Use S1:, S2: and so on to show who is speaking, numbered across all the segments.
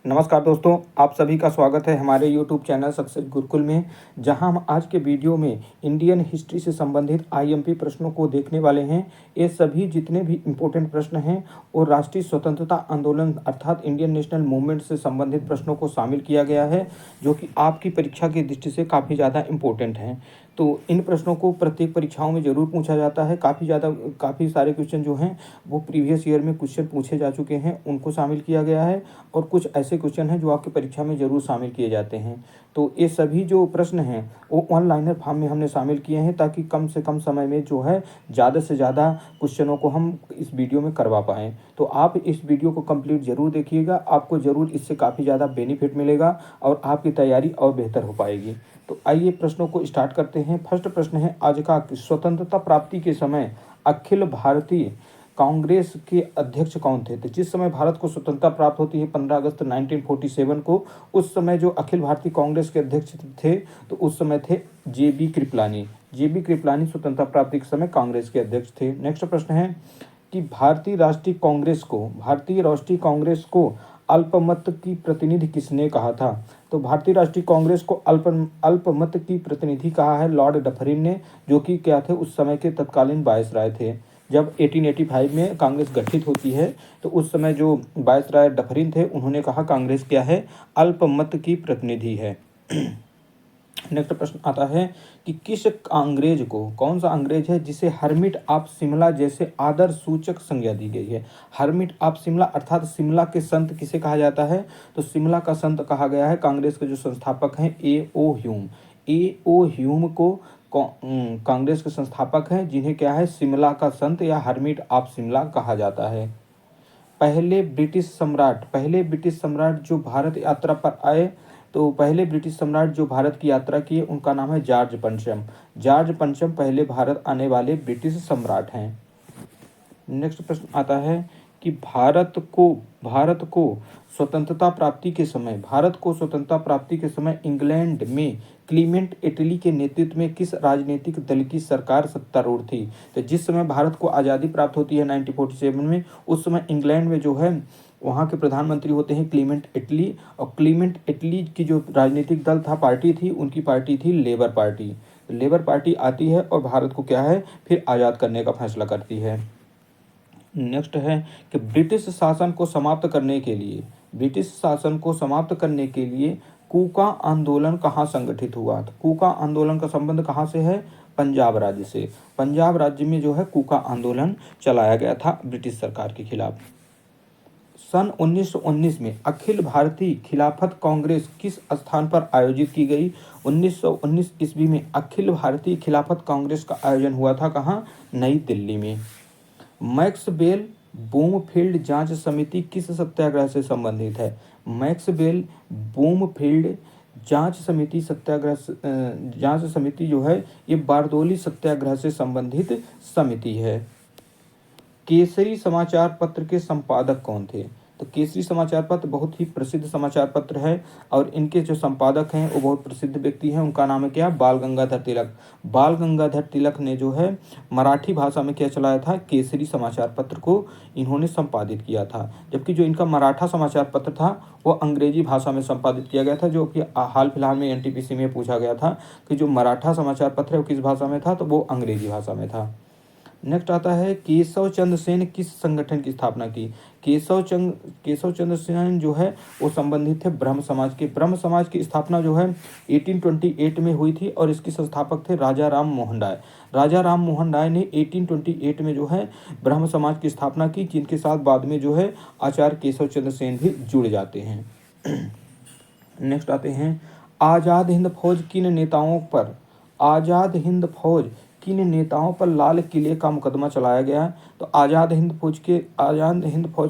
S1: नमस्कार दोस्तों, आप सभी का स्वागत है हमारे YouTube चैनल सक्सेस गुरुकुल में, जहां हम आज के वीडियो में इंडियन हिस्ट्री से संबंधित आईएमपी प्रश्नों को देखने वाले हैं। ये सभी जितने भी इम्पोर्टेंट प्रश्न हैं और राष्ट्रीय स्वतंत्रता आंदोलन अर्थात इंडियन नेशनल मूवमेंट से संबंधित प्रश्नों को शामिल किया गया है, जो कि आपकी परीक्षा की दृष्टि से काफ़ी ज़्यादा इम्पोर्टेंट हैं। तो इन प्रश्नों को प्रत्येक परीक्षाओं में ज़रूर पूछा जाता है। काफ़ी सारे क्वेश्चन जो हैं वो प्रीवियस ईयर में क्वेश्चन पूछे जा चुके हैं, उनको शामिल किया गया है और कुछ ऐसे क्वेश्चन हैं जो आपकी परीक्षा में ज़रूर शामिल किए जाते हैं। तो ये सभी जो प्रश्न हैं वो ऑनलाइनर फॉर्म में हमने शामिल किए हैं, ताकि कम से कम समय में जो है ज़्यादा से ज़्यादा क्वेश्चनों को हम इस वीडियो में करवा पाएँ। तो आप इस वीडियो को कंप्लीट ज़रूर देखिएगा, आपको ज़रूर इससे काफ़ी ज़्यादा बेनिफिट मिलेगा और आपकी तैयारी और बेहतर हो पाएगी। तो आइए प्रश्नों को स्टार्ट करते हैं। फर्स्ट प्रश्न है, आज का स्वतंत्रता प्राप्ति के समय अखिल भारतीय कांग्रेस के अध्यक्ष कौन थे? तो जिस समय भारत को स्वतंत्रता प्राप्त होती है 15 अगस्त 1947 को, उस समय जो अखिल भारतीय कांग्रेस के अध्यक्ष थे तो उस समय थे जेबी कृपलानी। जेबी कृपलानी स्वतंत्रता प्राप्ति के समय कांग्रेस के अध्यक्ष थे। नेक्स्ट प्रश्न है कि भारतीय राष्ट्रीय कांग्रेस को अल्पमत की प्रतिनिधि किसने कहा था? तो भारतीय राष्ट्रीय कांग्रेस को अल्पमत की प्रतिनिधि कहा है लॉर्ड डफरिन ने, जो कि क्या थे, उस समय के तत्कालीन वायसराय थे। जब 1885 में कांग्रेस गठित होती है तो उस समय जो वायसराय डफरिन थे, उन्होंने कहा कांग्रेस क्या है, अल्पमत की प्रतिनिधि है। नेक्स्ट प्रश्न आता है कि कौन सा अंग्रेज है जिसे हर्मिट ऑफ शिमला जैसे आदर सूचक संज्ञा दी गई है? हर्मिट ऑफ शिमला अर्थात शिमला के संत किसे कहा जाता है? तो शिमला का संत कहा गया है कांग्रेस के जो संस्थापक हैं ए.ओ. ह्यूम। ए.ओ. ह्यूम को कांग्रेस के संस्थापक हैं, जिन्हें क्या है, शिमला का संत या हर्मिट ऑफ शिमला कहा जाता है। पहले ब्रिटिश सम्राट जो भारत यात्रा पर आए, तो पहले ब्रिटिश सम्राट जो भारत की यात्रा किए उनका नाम है जॉर्ज पंचम। जॉर्ज पंचम पहले भारत आने वाले ब्रिटिश सम्राट हैं। नेक्स्ट प्रश्न आता है कि भारत को स्वतंत्रता प्राप्ति के समय इंग्लैंड में क्लीमेंट एटली के नेतृत्व में किस राजनीतिक दल की सरकार सत्तारूढ़ थी? तो जिस समय भारत को आज़ादी प्राप्त होती है 1947 में, उस समय इंग्लैंड में जो है वहाँ के प्रधानमंत्री होते हैं क्लीमेंट एटली, और क्लीमेंट एटली की जो राजनीतिक दल था, पार्टी थी, उनकी पार्टी थी लेबर पार्टी। लेबर पार्टी आती है और भारत को क्या है, फिर आज़ाद करने का फैसला करती है। नेक्स्ट है कि ब्रिटिश शासन को समाप्त करने के लिए कूका आंदोलन कहाँ संगठित हुआ? तो कूका आंदोलन का संबंध कहाँ से है? पंजाब राज्य से। पंजाब राज्य में जो है कूका आंदोलन चलाया गया था ब्रिटिश सरकार के खिलाफ। सन 1919 में अखिल भारतीय खिलाफत कांग्रेस किस स्थान पर आयोजित की गई? 1919 ईस्वी में अखिल भारतीय खिलाफत कांग्रेस का आयोजन हुआ था कहाँ? नई दिल्ली में। मैक्सवेल बूमफील्ड जांच समिति किस सत्याग्रह से संबंधित है? मैक्सवेल बूमफील्ड जांच समिति जो है ये बारदोली सत्याग्रह से संबंधित समिति है। केसरी समाचार पत्र के संपादक कौन थे? तो केसरी समाचार पत्र बहुत ही प्रसिद्ध समाचार पत्र है और इनके जो संपादक हैं वो बहुत प्रसिद्ध व्यक्ति हैं। उनका नाम है क्या? बाल गंगाधर तिलक। बाल गंगाधर तिलक ने जो है मराठी भाषा में क्या चलाया था? केसरी समाचार पत्र को इन्होंने संपादित किया था। जबकि जो इनका मराठा समाचार पत्र था वो अंग्रेजी भाषा में संपादित किया गया था, जो कि हाल फिलहाल में एनटीपीसी में पूछा गया था कि जो मराठा समाचार पत्र है वो किस भाषा में था? तो वो अंग्रेजी भाषा में था। नेक्स्ट आता है केशव चंद्र सेन किस संगठन की स्थापना की? केशव चंद्र सेन जो है वो संबंधित थे ब्रह्म समाज के। ब्रह्म समाज की स्थापना जो है 1828 में हुई थी और इसके संस्थापक थे राजा राम मोहन राय। राजा राम मोहन राय ने 1828 में जो है ब्रह्म समाज की स्थापना की, जिनके साथ बाद में जो है आचार्य केशव चंद्र सेन भी जुड़ जाते हैं। नेक्स्ट आते हैं आज़ाद हिंद फौज किन नेताओं पर लाल किले का मुकदमा चलाया गया है? तो आज़ाद हिंद फौज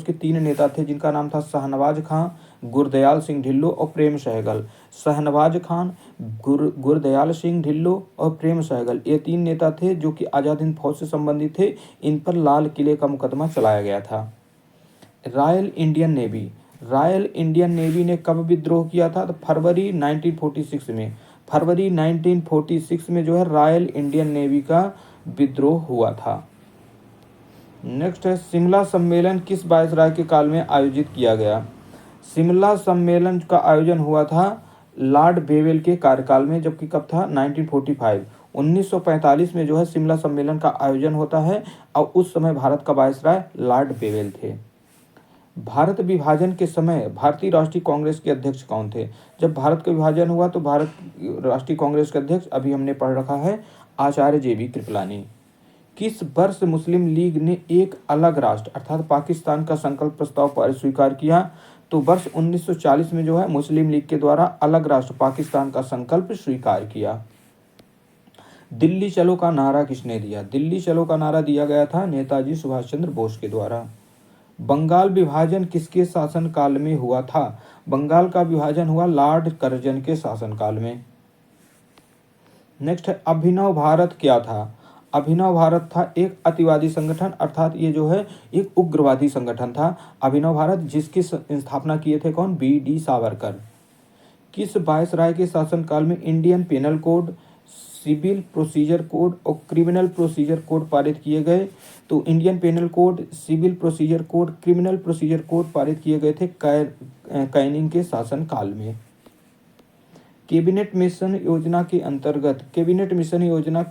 S1: के 3 नेता थे, जिनका नाम था शाहनवाज खां, गुरदयाल सिंह ढिल्लों और प्रेम सहगल। शाहनवाज खान, गुरदयाल सिंह ढिल्लों और प्रेम सहगल, ये 3 नेता थे जो कि आज़ाद हिंद फौज से संबंधित थे। इन पर लाल किले का मुकदमा चलाया गया था। रॉयल इंडियन नेवी ने कब विद्रोह किया था? तो फरवरी 1946 में जो है रॉयल इंडियन नेवी का विद्रोह हुआ था। नेक्स्ट है शिमला सम्मेलन किस वायसराय के काल में आयोजित किया गया? शिमला सम्मेलन का आयोजन हुआ था लॉर्ड बेवेल के कार्यकाल में, जबकि कब था 1945। 1945 में जो है शिमला सम्मेलन का आयोजन होता है और उस समय भारत का वायसराय लॉर्ड बेवेल थे। भारत विभाजन के समय भारतीय राष्ट्रीय कांग्रेस के अध्यक्ष कौन थे? जब भारत का विभाजन हुआ तो भारत राष्ट्रीय कांग्रेस के अध्यक्ष अभी हमने पढ़ रखा है आचार्य JB कृपलानी। किस वर्ष मुस्लिम लीग ने एक अलग राष्ट्र अर्थात पाकिस्तान का संकल्प प्रस्ताव पर स्वीकार किया? तो वर्ष 1940 में जो है मुस्लिम लीग के द्वारा अलग राष्ट्र पाकिस्तान का संकल्प स्वीकार किया। दिल्ली चलो का नारा किसने दिया? दिल्ली चलो का नारा दिया गया था नेताजी सुभाष चंद्र बोस के द्वारा। बंगाल विभाजन किसके शासनकाल में हुआ था? बंगाल का विभाजन हुआ लॉर्ड कर्जन के शासनकाल में। नेक्स्ट है अभिनव भारत क्या था? अभिनव भारत था एक अतिवादी संगठन अर्थात ये जो है एक उग्रवादी संगठन था अभिनव भारत, जिसकी स्थापना किए थे कौन? BD सावरकर। किस वायसराय के शासनकाल में Indian penal code, civil procedure code और क्रिमिनल प्रोसीजर कोड पारित किए गए? तो Indian penal code, civil procedure code, criminal procedure code पारित किए गए थे कैनिंग के शासनकाल में। कैबिनेट मिशन योजना के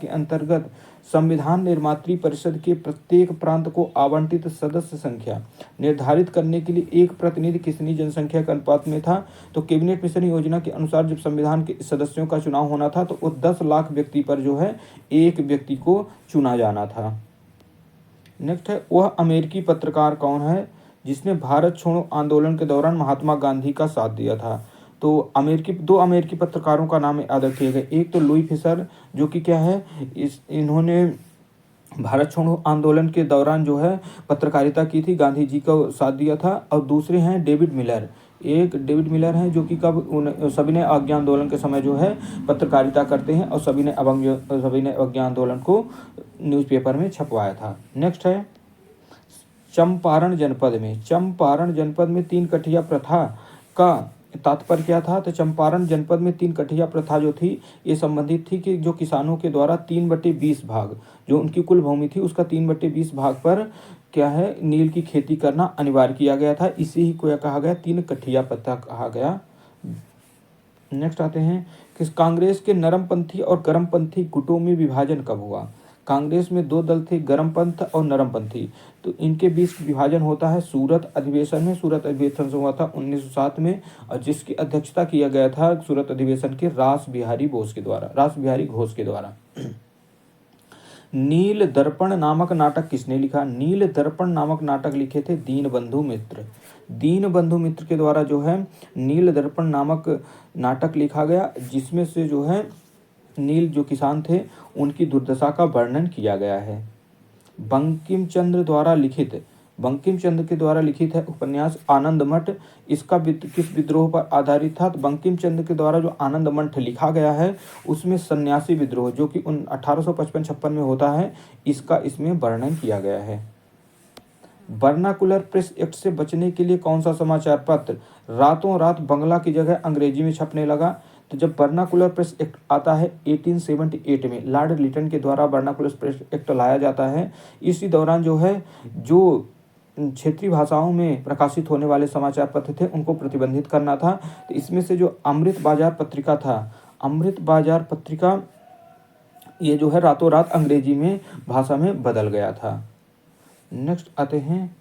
S1: अंतर्गत संविधान निर्मात्री परिषद के प्रत्येक प्रांत को आवंटित सदस्य संख्या निर्धारित करने के लिए एक प्रतिनिधि कितनी जनसंख्या के अनुपात में था? तो कैबिनेट मिशन योजना के अनुसार जब संविधान के सदस्यों का चुनाव होना था तो 10 लाख व्यक्ति पर जो है एक व्यक्ति को चुना जाना था। नेक्स्ट है वह अमेरिकी पत्रकार कौन है जिसने भारत छोड़ो आंदोलन के दौरान महात्मा गांधी का साथ दिया था? तो दो अमेरिकी पत्रकारों का नाम याद रखिए गए। एक तो लुई फिशर जो कि क्या है इन्होंने भारत छोड़ो आंदोलन के दौरान जो है पत्रकारिता की थी, गांधी जी को साथ दिया था। और दूसरे हैं डेविड मिलर। एक डेविड मिलर हैं जो कि सभी ने आज्ञा आंदोलन के समय जो है पत्रकारिता करते हैं और सभी ने आज्ञा आंदोलन को न्यूज़पेपर में छपवाया था। नेक्स्ट है चंपारण जनपद में 3 कठिया प्रथा का तात्पर्य क्या था? तो चंपारण जनपद में 3 कठिया प्रथा जो थी ये संबंधित थी कि जो किसानों के द्वारा 3/20 भाग जो उनकी कुल भूमि थी उसका 3/20 भाग पर क्या है नील की खेती करना अनिवार्य किया गया था। इसी ही को कहा गया 3 कठिया प्रथा कहा गया। नेक्स्ट आते हैं कि कांग्रेस के नरमपंथी और गर्मपंथी गुटों में विभाजन कब हुआ? कांग्रेस में 2 दल थे, गर्मपंथ और नरमपंथी। तो इनके बीच विभाजन होता है सूरत अधिवेशन में। सूरत अधिवेशन हुआ था 1907 में और जिसकी अध्यक्षता किया गया था सूरत अधिवेशन के रास बिहारी घोष के द्वारा। नील दर्पण नामक नाटक किसने लिखा? नील दर्पण नामक नाटक लिखे थे दीनबंधु मित्र। दीनबंधु मित्र के द्वारा जो है नील दर्पण नामक नाटक लिखा गया, जिसमें से जो है नील जो किसान थे उनकी दुर्दशा का वर्णन किया गया है। बंकिम चंद्र के द्वारा लिखित है उपन्यास आनंद मठ, इसका किस विद्रोह पर आधारित था? तो बंकिम चंद्र के द्वारा जो आनंद मठ लिखा गया है उसमें सन्यासी विद्रोह जो कि 1855-56 में होता है इसका इसमें वर्णन किया गया है। वर्नाकुलर प्रेस एक्ट से बचने के लिए कौन सा समाचार पत्र रातों रात बंगला की जगह अंग्रेजी में छपने लगा? तो जब वर्नाकुलर प्रेस एक्ट आता है 1878 में लॉर्ड लिटन के द्वारा वर्नाकुलर प्रेस एक्ट लाया जाता है। इसी दौरान जो है जो क्षेत्रीय भाषाओं में प्रकाशित होने वाले समाचार पत्र थे उनको प्रतिबंधित करना था। तो इसमें से जो अमृत बाजार पत्रिका था, अमृत बाजार पत्रिका ये जो है रातों रात अंग्रेजी में भाषा में बदल गया था। नेक्स्ट आते हैं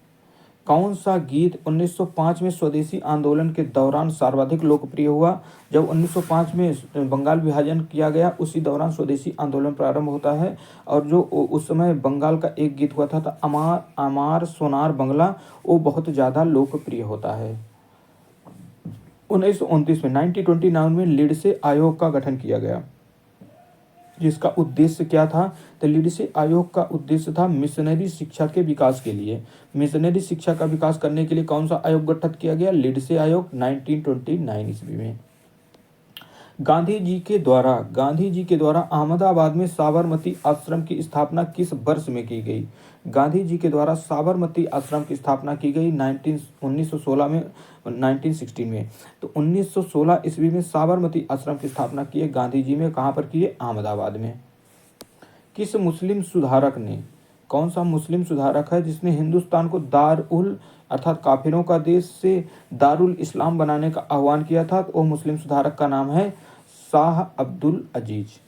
S1: कौन सा गीत 1905 में स्वदेशी आंदोलन के दौरान सर्वाधिक लोकप्रिय हुआ? जब 1905 में बंगाल विभाजन किया गया उसी दौरान स्वदेशी आंदोलन प्रारंभ होता है और जो उस समय बंगाल का एक गीत हुआ था अमार अमार सोनार बंगला, वो बहुत ज़्यादा लोकप्रिय होता है। 1929 में 1929 में लिंडसे आयोग का गठन किया गया, जिसका उद्देश्य क्या था? तो लिंडसे आयोग का उद्देश्य था मिशनरी शिक्षा के विकास के लिए। मिशनरी शिक्षा का विकास करने के लिए कौन सा आयोग गठित किया गया? लिंडसे आयोग 1929 ईस्वी में। गांधी जी के द्वारा अहमदाबाद में साबरमती आश्रम की स्थापना किस वर्ष में की गई? गांधी जी के द्वारा साबरमती आश्रम की स्थापना की गई 1916 में 1916 में। तो 1916 ईस्वी में साबरमती आश्रम की स्थापना की गांधी जी में, कहाँ पर की है? अहमदाबाद में। किस मुस्लिम सुधारक ने कौन सा मुस्लिम सुधारक है जिसने हिंदुस्तान को दारुल अर्थात काफिरों का देश से दारुल इस्लाम बनाने का आह्वान किया था? तो वो मुस्लिम सुधारक का नाम है शाह अब्दुल अजीज।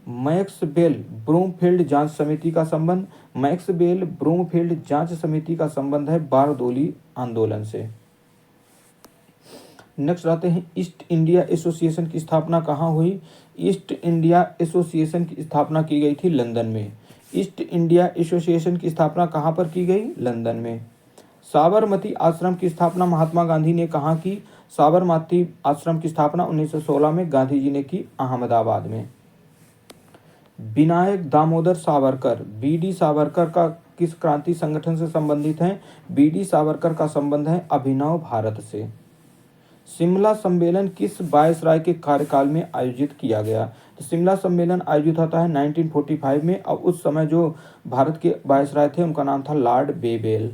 S1: मैक्स बेल ब्रूमफील्ड जांच समिति का संबंध, मैक्स बेल ब्रूमफील्ड जांच समिति का संबंध है बारदोली आंदोलन से। नेक्स्ट आते हैं, ईस्ट इंडिया एसोसिएशन की स्थापना कहाँ हुई? ईस्ट इंडिया एसोसिएशन की स्थापना की गई थी लंदन में। ईस्ट इंडिया एसोसिएशन की स्थापना कहाँ पर की गई? लंदन में। साबरमती आश्रम की स्थापना महात्मा गांधी ने कहाँ की? साबरमती आश्रम की स्थापना 1916 में गांधी जी ने की अहमदाबाद में। विनायक दामोदर सावरकर बीडी सावरकर का किस क्रांति संगठन से संबंधित है? बीडी सावरकर का संबंध है अभिनव भारत से। शिमला सम्मेलन किस वायसराय के कार्यकाल में आयोजित किया गया? तो शिमला सम्मेलन आयोजित होता है 1945 में और उस समय जो भारत के वायसराय थे उनका नाम था लॉर्ड बेबेल।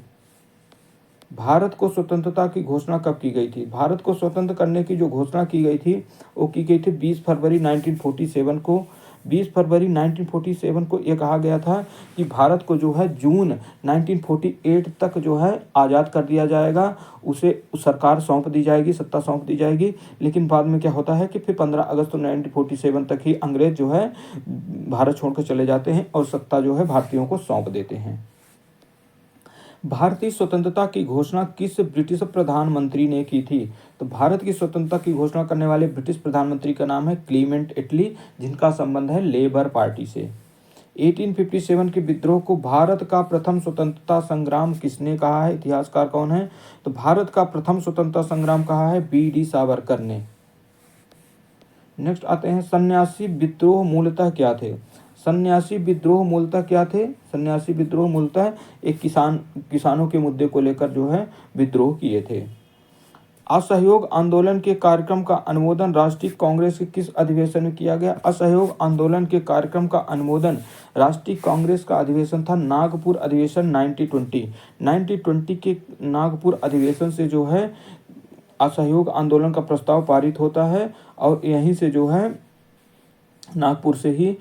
S1: भारत को स्वतंत्रता की घोषणा कब की गई थी? भारत को स्वतंत्र करने की जो घोषणा की गई थी वो की गई थी 20 फरवरी 1947 को। 20 फरवरी 1947 को ये कहा गया था कि भारत को जो है जून 1948 तक जो है आज़ाद कर दिया जाएगा, उसे सरकार सौंप दी जाएगी, सत्ता सौंप दी जाएगी। लेकिन बाद में क्या होता है कि फिर 15 अगस्त 1947 तक ही अंग्रेज जो है भारत छोड़कर चले जाते हैं और सत्ता जो है भारतीयों को सौंप देते हैं। भारतीय स्वतंत्रता की घोषणा किस ब्रिटिश प्रधानमंत्री ने की थी? तो भारत की स्वतंत्रता की घोषणा करने वाले ब्रिटिश प्रधानमंत्री का नाम है क्लीमेंट एटली, जिनका संबंध है लेबर पार्टी से। 1857 के विद्रोह को भारत का प्रथम स्वतंत्रता संग्राम किसने कहा है? इतिहासकार कौन है? तो भारत का प्रथम स्वतंत्रता संग्राम कहा है बीडी सावरकर ने। नेक्स्ट आते हैं, सन्यासी विद्रोह मूलतः क्या थे? सन्यासी विद्रोह मूलतः क्या थे? सन्यासी विद्रोह मूलतः एक किसानों के मुद्दे को लेकर जो है विद्रोह किए थे। असहयोग आंदोलन के कार्यक्रम का अनुमोदन राष्ट्रीय कांग्रेस के किस अधिवेशन में किया गया? असहयोग आंदोलन के कार्यक्रम का अनुमोदन राष्ट्रीय कांग्रेस का अधिवेशन था नागपुर अधिवेशन 1920 के नागपुर अधिवेशन से जो है असहयोग आंदोलन का प्रस्ताव पारित होता है और यहीं से जो है नागपुर से ही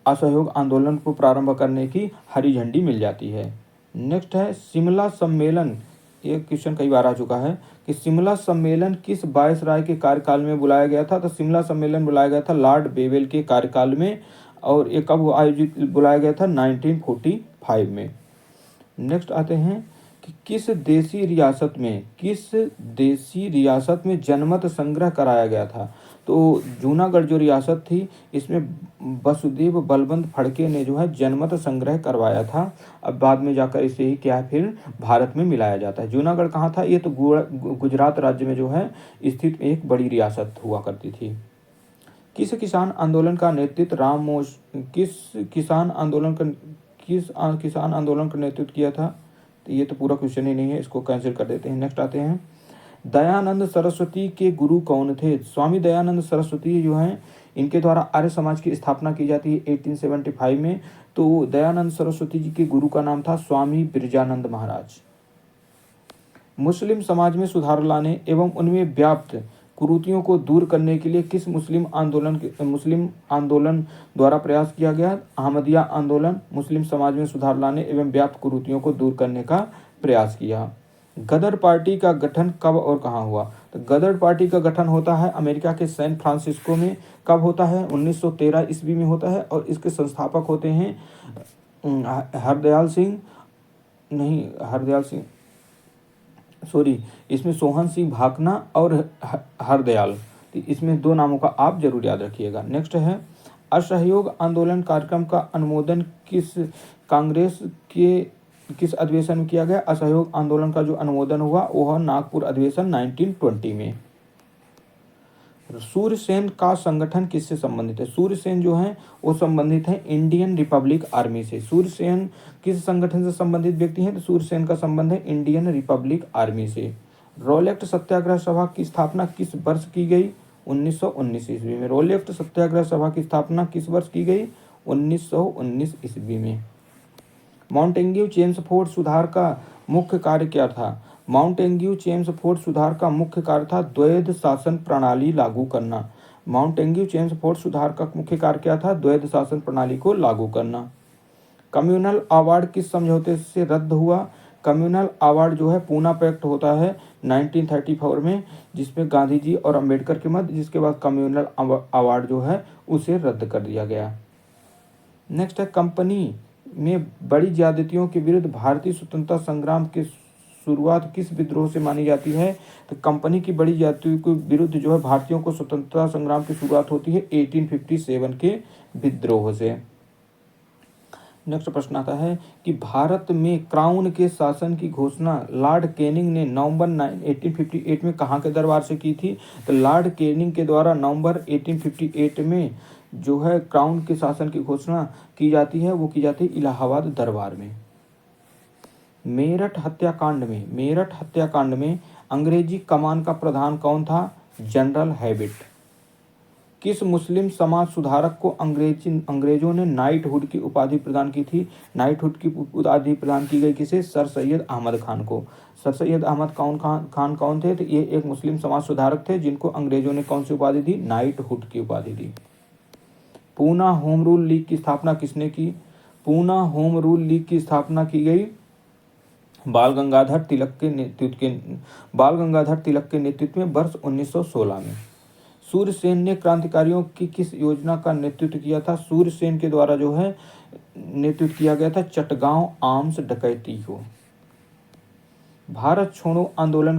S1: असहयोग आंदोलन को प्रारंभ करने की हरी झंडी मिल जाती है। नेक्स्ट है शिमला सम्मेलन। ये क्वेश्चन कई बार आ चुका है कि शिमला सम्मेलन किस वायसराय के कार्यकाल में बुलाया गया था? तो शिमला सम्मेलन बुलाया गया था लॉर्ड बेवेल के कार्यकाल में और ये कब आयोजित बुलाया गया था? 1945 में। नेक्स्ट आते हैं कि किस देसी रियासत में जनमत संग्रह कराया गया था? तो जूनागढ़ जो रियासत थी इसमें वसुदेव बलवंत फड़के ने जो है जनमत संग्रह करवाया था। अब बाद में जाकर इसे ही क्या फिर भारत में मिलाया जाता है। जूनागढ़ कहाँ था? ये तो गुजरात राज्य में जो है स्थित एक बड़ी रियासत हुआ करती थी। किस किसान आंदोलन का नेतृत्व किस किसान आंदोलन का नेतृत्व किया था? तो ये तो पूरा क्वेश्चन ही नहीं है, इसको कैंसिल कर देते हैं। नेक्स्ट आते हैं, दयानंद सरस्वती के गुरु कौन थे? स्वामी दयानंद सरस्वती जो हैं इनके द्वारा आर्य समाज की स्थापना की जाती है 1875 में। तो दयानंद सरस्वती जी के गुरु का नाम था स्वामी बिरजानंद महाराज। मुस्लिम समाज में सुधार लाने एवं उनमें व्याप्त कुरीतियों को दूर करने के लिए किस मुस्लिम आंदोलन द्वारा प्रयास किया गया? अहमदिया आंदोलन मुस्लिम समाज में सुधार लाने एवं व्याप्त कुरीतियों को दूर करने का प्रयास किया। गदर पार्टी का गठन कब और कहाँ हुआ? तो गदर पार्टी का गठन होता है अमेरिका के सैन फ्रांसिस्को में। कब होता है? 1913 ईस्वी में होता है और इसके संस्थापक होते हैं इसमें सोहन सिंह भाकना और हरदयाल। तो इसमें दो नामों का आप जरूर याद रखिएगा। नेक्स्ट है, असहयोग आंदोलन कार्यक्रम का अनुमोदन कांग्रेस के किस अधिवेशन में किया गया? असहयोग आंदोलन का जो अनुमोदन हुआ वह नागपुर अधिवेशन 1920 में। सूर्यसेन का संगठन किससे संबंधित है? सूर्यसेन जो है वो संबंधित है इंडियन रिपब्लिक आर्मी से। सूर्यसेन किस संगठन से संबंधित व्यक्ति हैं? तो सूर्यसेन का संबंध है इंडियन रिपब्लिक आर्मी से। रोलेक्ट सत्याग्रह सभा की स्थापना किस वर्ष की गई? 1919 ईस्वी में। रोलेक्ट सत्याग्रह सभा की स्थापना किस वर्ष की गई? 1919 ईस्वी में। माउंटेन्यू चेम्सफोर्ड सुधार का मुख्य कार्य क्या था? माउंटेन्यू चेम्सफोर्ड सुधार का मुख्य कार्य था द्वैध शासन प्रणाली लागू करना। माउंटेन्यू चेम्सफोर्ड सुधार का मुख्य कार्य क्या था? द्वैध शासन प्रणाली को लागू करना। कम्युनल अवार्ड किस समझौते से रद्द हुआ? कम्युनल अवार्ड जो है पूना पैक्ट होता है 1934 में, जिसमें गांधी जी और अंबेडकर के मध्य, जिसके बाद कम्युनल अवार्ड जो है उसे रद्द कर दिया गया। नेक्स्ट है, कंपनी में बड़ी ज्यादतियों के विरुद्ध भारतीय स्वतंत्रता संग्राम की शुरुआत किस विद्रोह से मानी जाती है? तो कंपनी की बड़ी ज्यादतियों के विरुद्ध जो है भारतीयों को स्वतंत्रता संग्राम की शुरुआत होती है 1857 के विद्रोह से। नेक्स्ट प्रश्न आता है कि भारत में क्राउन के शासन की घोषणा लॉर्ड कैनिंग ने नवंबर 1858 में कहाँ के दरबार से की थी? तो लॉर्ड कैनिंग के द्वारा नवंबर 1858 में जो है क्राउन के शासन की घोषणा की जाती है, वो की जाती है इलाहाबाद दरबार में। मेरठ हत्याकांड में अंग्रेजी कमान का प्रधान कौन था? General habit. किस मुस्लिम समाज सुधारक को अंग्रेजों ने नाइटहुड की उपाधि प्रदान की थी? नाइटहुड की उपाधि प्रदान की गई किसे? सर सैयद अहमद खान को। सर सैयद अहमद खान कौन थे? तो ये एक मुस्लिम समाज सुधारक थे जिनको अंग्रेजों ने कौन सी उपाधि दी? नाइटहुड की उपाधि दी। पूना होम रूल लीग की स्थापना किसने की? पूना होम रूल लीग की स्थापना की गई बाल गंगाधर तिलक के नेतृत्व में वर्ष 1916 में। सूर्यसेन ने क्रांतिकारियों की किस योजना का नेतृत्व किया था? सूर्यसेन के द्वारा जो है नेतृत्व किया गया था चटगांव आर्म्स डकैती को। भारत छोड़ो आंदोलन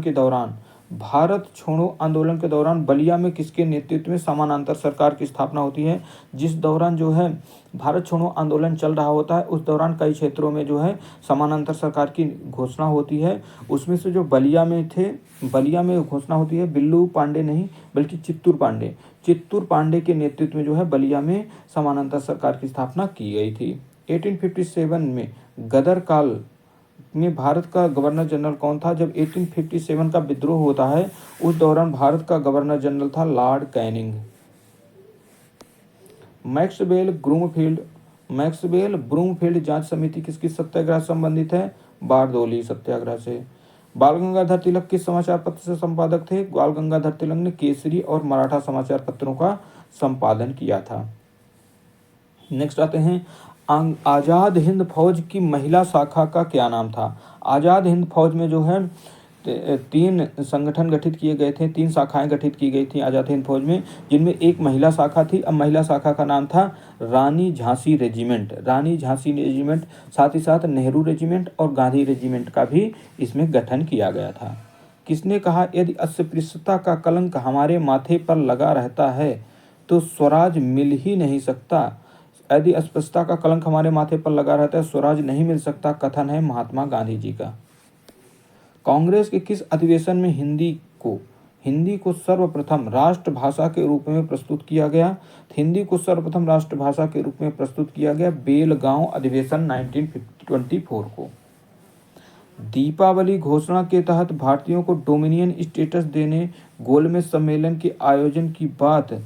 S1: के दौरान बलिया में किसके नेतृत्व में समानांतर सरकार की स्थापना होती है? जिस दौरान जो है भारत छोड़ो आंदोलन चल रहा होता है उस दौरान कई क्षेत्रों में जो है समानांतर सरकार की घोषणा होती है। उसमें से जो बलिया में घोषणा होती है, बिल्लू पांडे नहीं बल्कि चित्तूर पांडे के नेतृत्व में जो है बलिया में समानांतर सरकार की स्थापना की गई थी। 1857 में गदर काल में भारत का गवर्नर जनरल कौन था? जब 1857 का विद्रोह होता है उस दौरान भारत का गवर्नर जनरल था लॉर्ड कैनिंग। मैक्सवेल ब्रूमफील्ड जांच समिति किसकी सत्याग्रह से संबंधित है? बारदोली सत्याग्रह से। बाल गंगाधर तिलक किस समाचार पत्र से संपादक थे? बाल गंगाधर तिलक ने केसरी और मराठा समाचार पत्रों का संपादन किया था। नेक्स्ट आते हैं, आज़ाद हिंद फौज की महिला शाखा का क्या नाम था? आज़ाद हिंद फौज में जो है 3 संगठन गठित किए गए थे, 3 शाखाएं गठित की गई थी आज़ाद हिंद फौज में, जिनमें एक महिला शाखा थी। अब महिला शाखा का नाम था रानी झांसी रेजिमेंट। साथ ही साथ नेहरू रेजिमेंट और गांधी रेजिमेंट का भी इसमें गठन किया गया था। किसने कहा यदि अस्पृश्यता का कलंक हमारे माथे पर लगा रहता है तो स्वराज मिल ही नहीं सकता? यदि अस्पृश्यता का कलंक हमारे माथे पर लगा रहता है स्वराज नहीं मिल सकता, कथन है महात्मा गांधी जी का। कांग्रेस के किस अधिवेशन में हिंदी को सर्वप्रथम राष्ट्रभाषा के रूप में प्रस्तुत किया गया? हिंदी को सर्वप्रथम राष्ट्रभाषा के रूप में प्रस्तुत किया गया बेलगांव अधिवेशन 1924 को। दीपावली घोषणा के तहत भारतीयों को डोमिनियन स्टेटस देने गोलमेज सम्मेलन के आयोजन की बात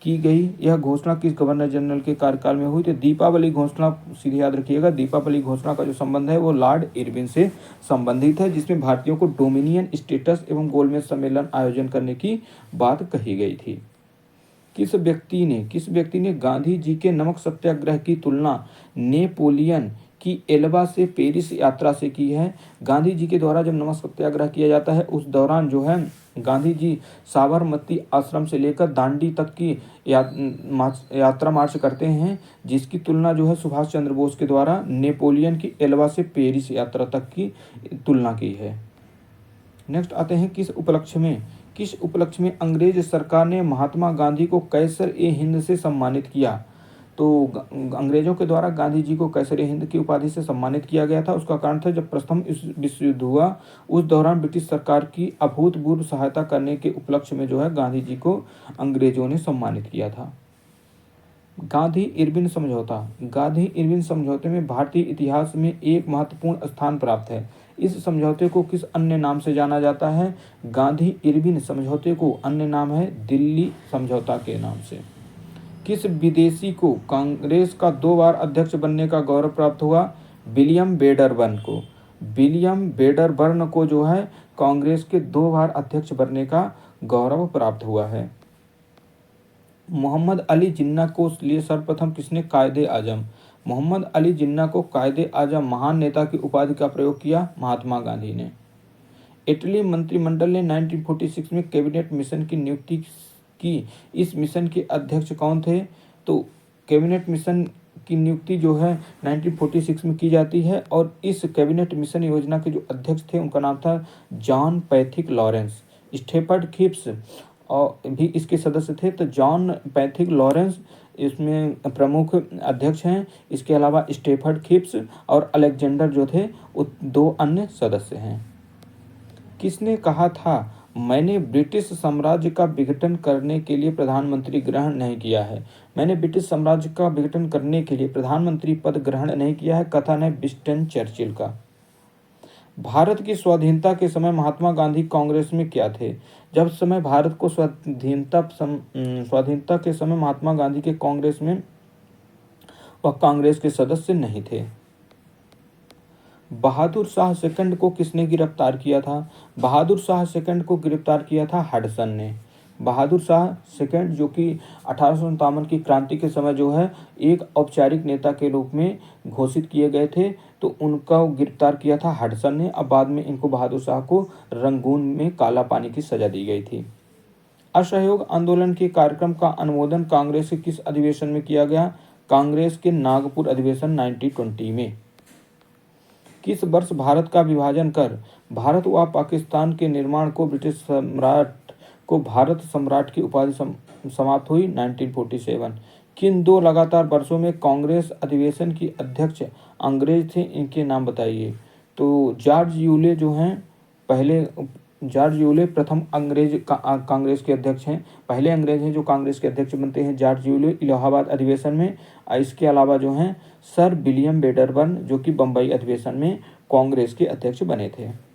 S1: की गई। यह घोषणा किस गवर्नर जनरल के कार्यकाल में हुई थी? दीपावली घोषणा, सीधे याद रखिएगा, दीपावली घोषणा का जो संबंध है वो लॉर्ड इरविन से संबंधित है, जिसमें भारतीयों को डोमिनियन स्टेटस एवं गोलमेज सम्मेलन आयोजन करने की बात कही गई थी। किस व्यक्ति ने गांधी जी के नमक सत्याग्रह की तुलना नेपोलियन की एल्बा से पेरिस यात्रा से की है? गांधी जी के द्वारा जब नमक सत्याग्रह किया जाता है उस दौरान जो है गांधी जी साबरमती आश्रम से लेकर दांडी तक की यात्रा मार्च करते हैं, जिसकी तुलना जो है सुभाष चंद्र बोस के द्वारा नेपोलियन की एल्बा से पेरिस यात्रा तक की तुलना की है। नेक्स्ट आते हैं, किस उपलक्ष्य में अंग्रेज सरकार ने महात्मा गांधी को कैसर-ए-हिंद से सम्मानित किया? तो अंग्रेजों के द्वारा गांधी जी को कैसर-ए-हिंद की उपाधि से सम्मानित किया गया था। उसका कारण था जब प्रथम विश्व युद्ध हुआ उस दौरान ब्रिटिश सरकार की अभूतपूर्व सहायता करने के उपलक्ष्य में जो है गांधी जी को अंग्रेजों ने सम्मानित किया था। गांधी इरविन समझौते में भारतीय इतिहास में एक महत्वपूर्ण स्थान प्राप्त है। इस समझौते को किस अन्य नाम से जाना जाता है? गांधी इरविन समझौते को अन्य नाम है दिल्ली समझौता के नाम से। किस विदेशी को कांग्रेस का 2 बार अध्यक्ष बनने का गौरव प्राप्त हुआ? विलियम वेडरबर्न को जो है कांग्रेस के 2 बार अध्यक्ष बनने का गौरव प्राप्त हुआ है। मोहम्मद अली जिन्ना को लिए सर्वप्रथम किसने कायदे आजम मोहम्मद अली जिन्ना को कायदे आजम महान नेता की उपाधि का प्रयोग किया? महात्मा गांधी ने। इटली मंत्रिमंडल ने 1946 में कैबिनेट मिशन की नियुक्ति की। इस मिशन के अध्यक्ष कौन थे? तो कैबिनेट मिशन की नियुक्ति जो है 1946 में की जाती है और इस कैबिनेट मिशन योजना के जो अध्यक्ष थे उनका नाम था जॉन पैथिक लॉरेंस। स्टेफर्ड खिप्स और भी इसके सदस्य थे। तो जॉन पैथिक लॉरेंस इसमें प्रमुख अध्यक्ष हैं। इसके अलावा स्टेफर्ड खिप्स और अलेक्जेंडर जो थे वो 2 अन्य सदस्य हैं। किसने कहा था मैंने ब्रिटिश साम्राज्य का विघटन करने के लिए प्रधानमंत्री ग्रहण नहीं किया है? मैंने ब्रिटिश साम्राज्य का विघटन करने के लिए प्रधानमंत्री पद ग्रहण नहीं किया है, कथन है विंस्टन चर्चिल का। भारत की स्वाधीनता के समय महात्मा गांधी कांग्रेस में क्या थे? जब समय भारत को स्वाधीनता के समय महात्मा गांधी के कांग्रेस में वह कांग्रेस के सदस्य नहीं थे। बहादुर शाह सेकंड को किसने गिरफ्तार किया था? बहादुर शाह सेकंड को गिरफ्तार किया था हडसन ने। बहादुर शाह सेकंड जो कि 1857 की क्रांति के समय जो है एक औपचारिक नेता के रूप में घोषित किए गए थे, तो उनका गिरफ्तार किया था हडसन ने। अब बाद में इनको बहादुर शाह को रंगून में काला पानी की सजा दी गई थी। असहयोग आंदोलन के कार्यक्रम का अनुमोदन कांग्रेस के किस अधिवेशन में किया गया? कांग्रेस के नागपुर अधिवेशन 1920 में। किस वर्ष भारत का विभाजन कर भारत व पाकिस्तान के निर्माण को ब्रिटिश सम्राट को भारत सम्राट की उपाधि समाप्त हुई? 1947। किन 2 लगातार वर्षों में कांग्रेस अधिवेशन की अध्यक्ष अंग्रेज थे? इनके नाम बताइए। तो जॉर्ज यूले जो हैं जॉर्ज यूले प्रथम अंग्रेज कांग्रेस के अध्यक्ष हैं। पहले अंग्रेज हैं जो कांग्रेस के अध्यक्ष बनते हैं, जॉर्ज यूले इलाहाबाद अधिवेशन में। इसके अलावा जो हैं सर विलियम वेडरबर्न जो कि बम्बई अधिवेशन में कांग्रेस के अध्यक्ष बने थे।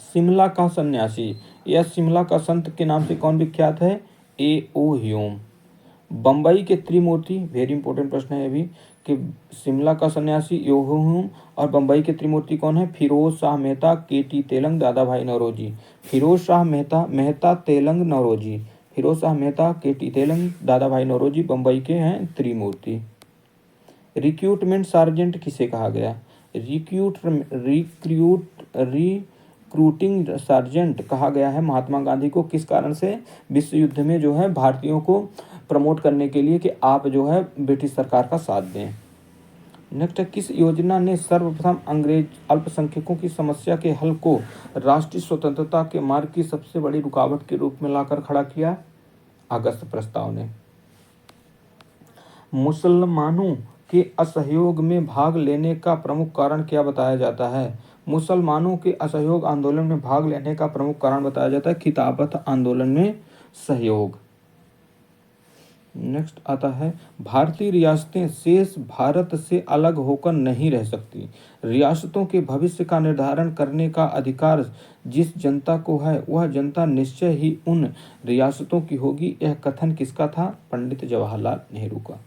S1: शिमला का सन्यासी या शिमला का संत के नाम से कौन विख्यात है? A.O. ह्यूम। बम्बई के त्रिमूर्ति, वेरी इंपॉर्टेंट प्रश्न है अभी कि शिमला का सन्यासी A.O. ह्यूम और बम्बई के त्रिमूर्ति कौन है? फिरोज शाह मेहता, K.T. तेलंग, दादा भाई नौरोजी। फिरोज शाह मेहता तेलंग नौरोजी। फिरोज शाह मेहता, K.T. तेलंग, दादा भाई नौरोजी बम्बई के हैं त्रिमूर्ति। रिक्रूटमेंट सार्जेंट किसे कहा गया? रिक्रूटिंग सार्जेंट कहा गया है महात्मा गांधी को। किस कारण से? विश्व युद्ध में जो है भारतीयों को प्रमोट करने के लिए कि आप जो है ब्रिटिश सरकार का साथ दें। नेक्स्ट, किस योजना ने सर्वप्रथम अंग्रेज अल्पसंख्यकों की समस्या के हल को राष्ट्रीय स्वतंत्रता के मार्ग की सबसे बड़ी रुकावट के रूप में लाकर खड़ा किया? अगस्त प्रस्ताव ने। मुसलमानों के असहयोग में भाग लेने का प्रमुख कारण क्या बताया जाता है? मुसलमानों के असहयोग आंदोलन में भाग लेने का प्रमुख कारण बताया जाता है खिताबत आंदोलन में सहयोग। नेक्स्ट आता है भारतीय रियासतें शेष भारत से अलग होकर नहीं रह सकती। रियासतों के भविष्य का निर्धारण करने का अधिकार जिस जनता को है वह जनता निश्चय ही उन रियासतों की होगी। यह कथन किसका था? पंडित जवाहरलाल नेहरू का।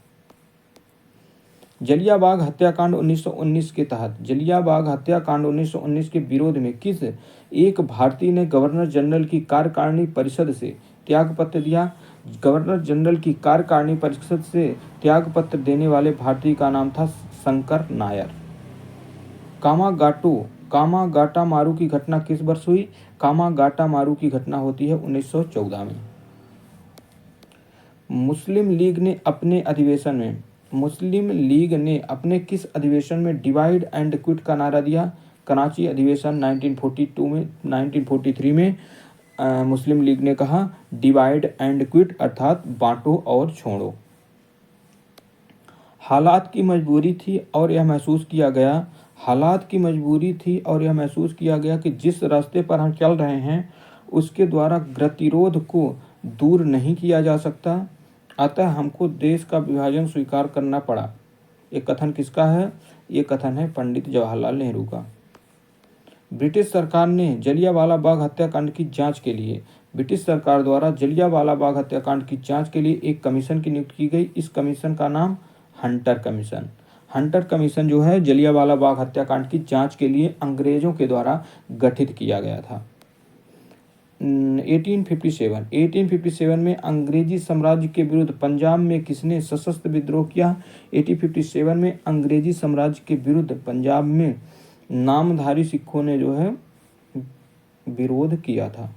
S1: जलियांवाला हत्याकांड 1919 के तहत जलियांवाला हत्याकांड 1919 के विरोध में किस एक भारतीय ने गवर्नर जनरल की कार्यकारिणी परिषद से त्यागपत्र दिया? गवर्नर जनरल की कार्यकारिणी परिषद से त्यागपत्र देने वाले भारतीय का नाम था शंकर नायर। कामागाटा मारू की घटना किस वर्ष हुई? कामागाटा मारू की घटना होती है 1914 में। मुस्लिम लीग ने अपने किस अधिवेशन में डिवाइड एंड क्विट का नारा दिया? कराची अधिवेशन 1943 में मुस्लिम लीग ने कहा डिवाइड एंड क्विट अर्थात बांटो और छोड़ो। हालात की मजबूरी थी और यह महसूस किया गया कि जिस रास्ते पर हम चल रहे हैं उसके द्वारा गतिरोध को दूर नहीं किया जा सकता, अतः हमको देश का विभाजन स्वीकार करना पड़ा। ये कथन किसका है? ये कथन है पंडित जवाहरलाल नेहरू का। ब्रिटिश सरकार ने जलियांवाला बाग हत्याकांड की जांच के लिए ब्रिटिश सरकार द्वारा जलियांवाला बाग हत्याकांड की जांच के लिए एक कमीशन की नियुक्ति की गई। इस कमीशन का नाम हंटर कमीशन। हंटर कमीशन जो है जलियांवाला बाग हत्याकांड की जांच के लिए अंग्रेजों के द्वारा गठित किया गया था। 1857 में अंग्रेजी साम्राज्य के विरुद्ध पंजाब में किसने सशस्त्र विद्रोह किया? 1857 में अंग्रेजी साम्राज्य के विरुद्ध पंजाब में नामधारी सिखों ने जो है विरोध किया था।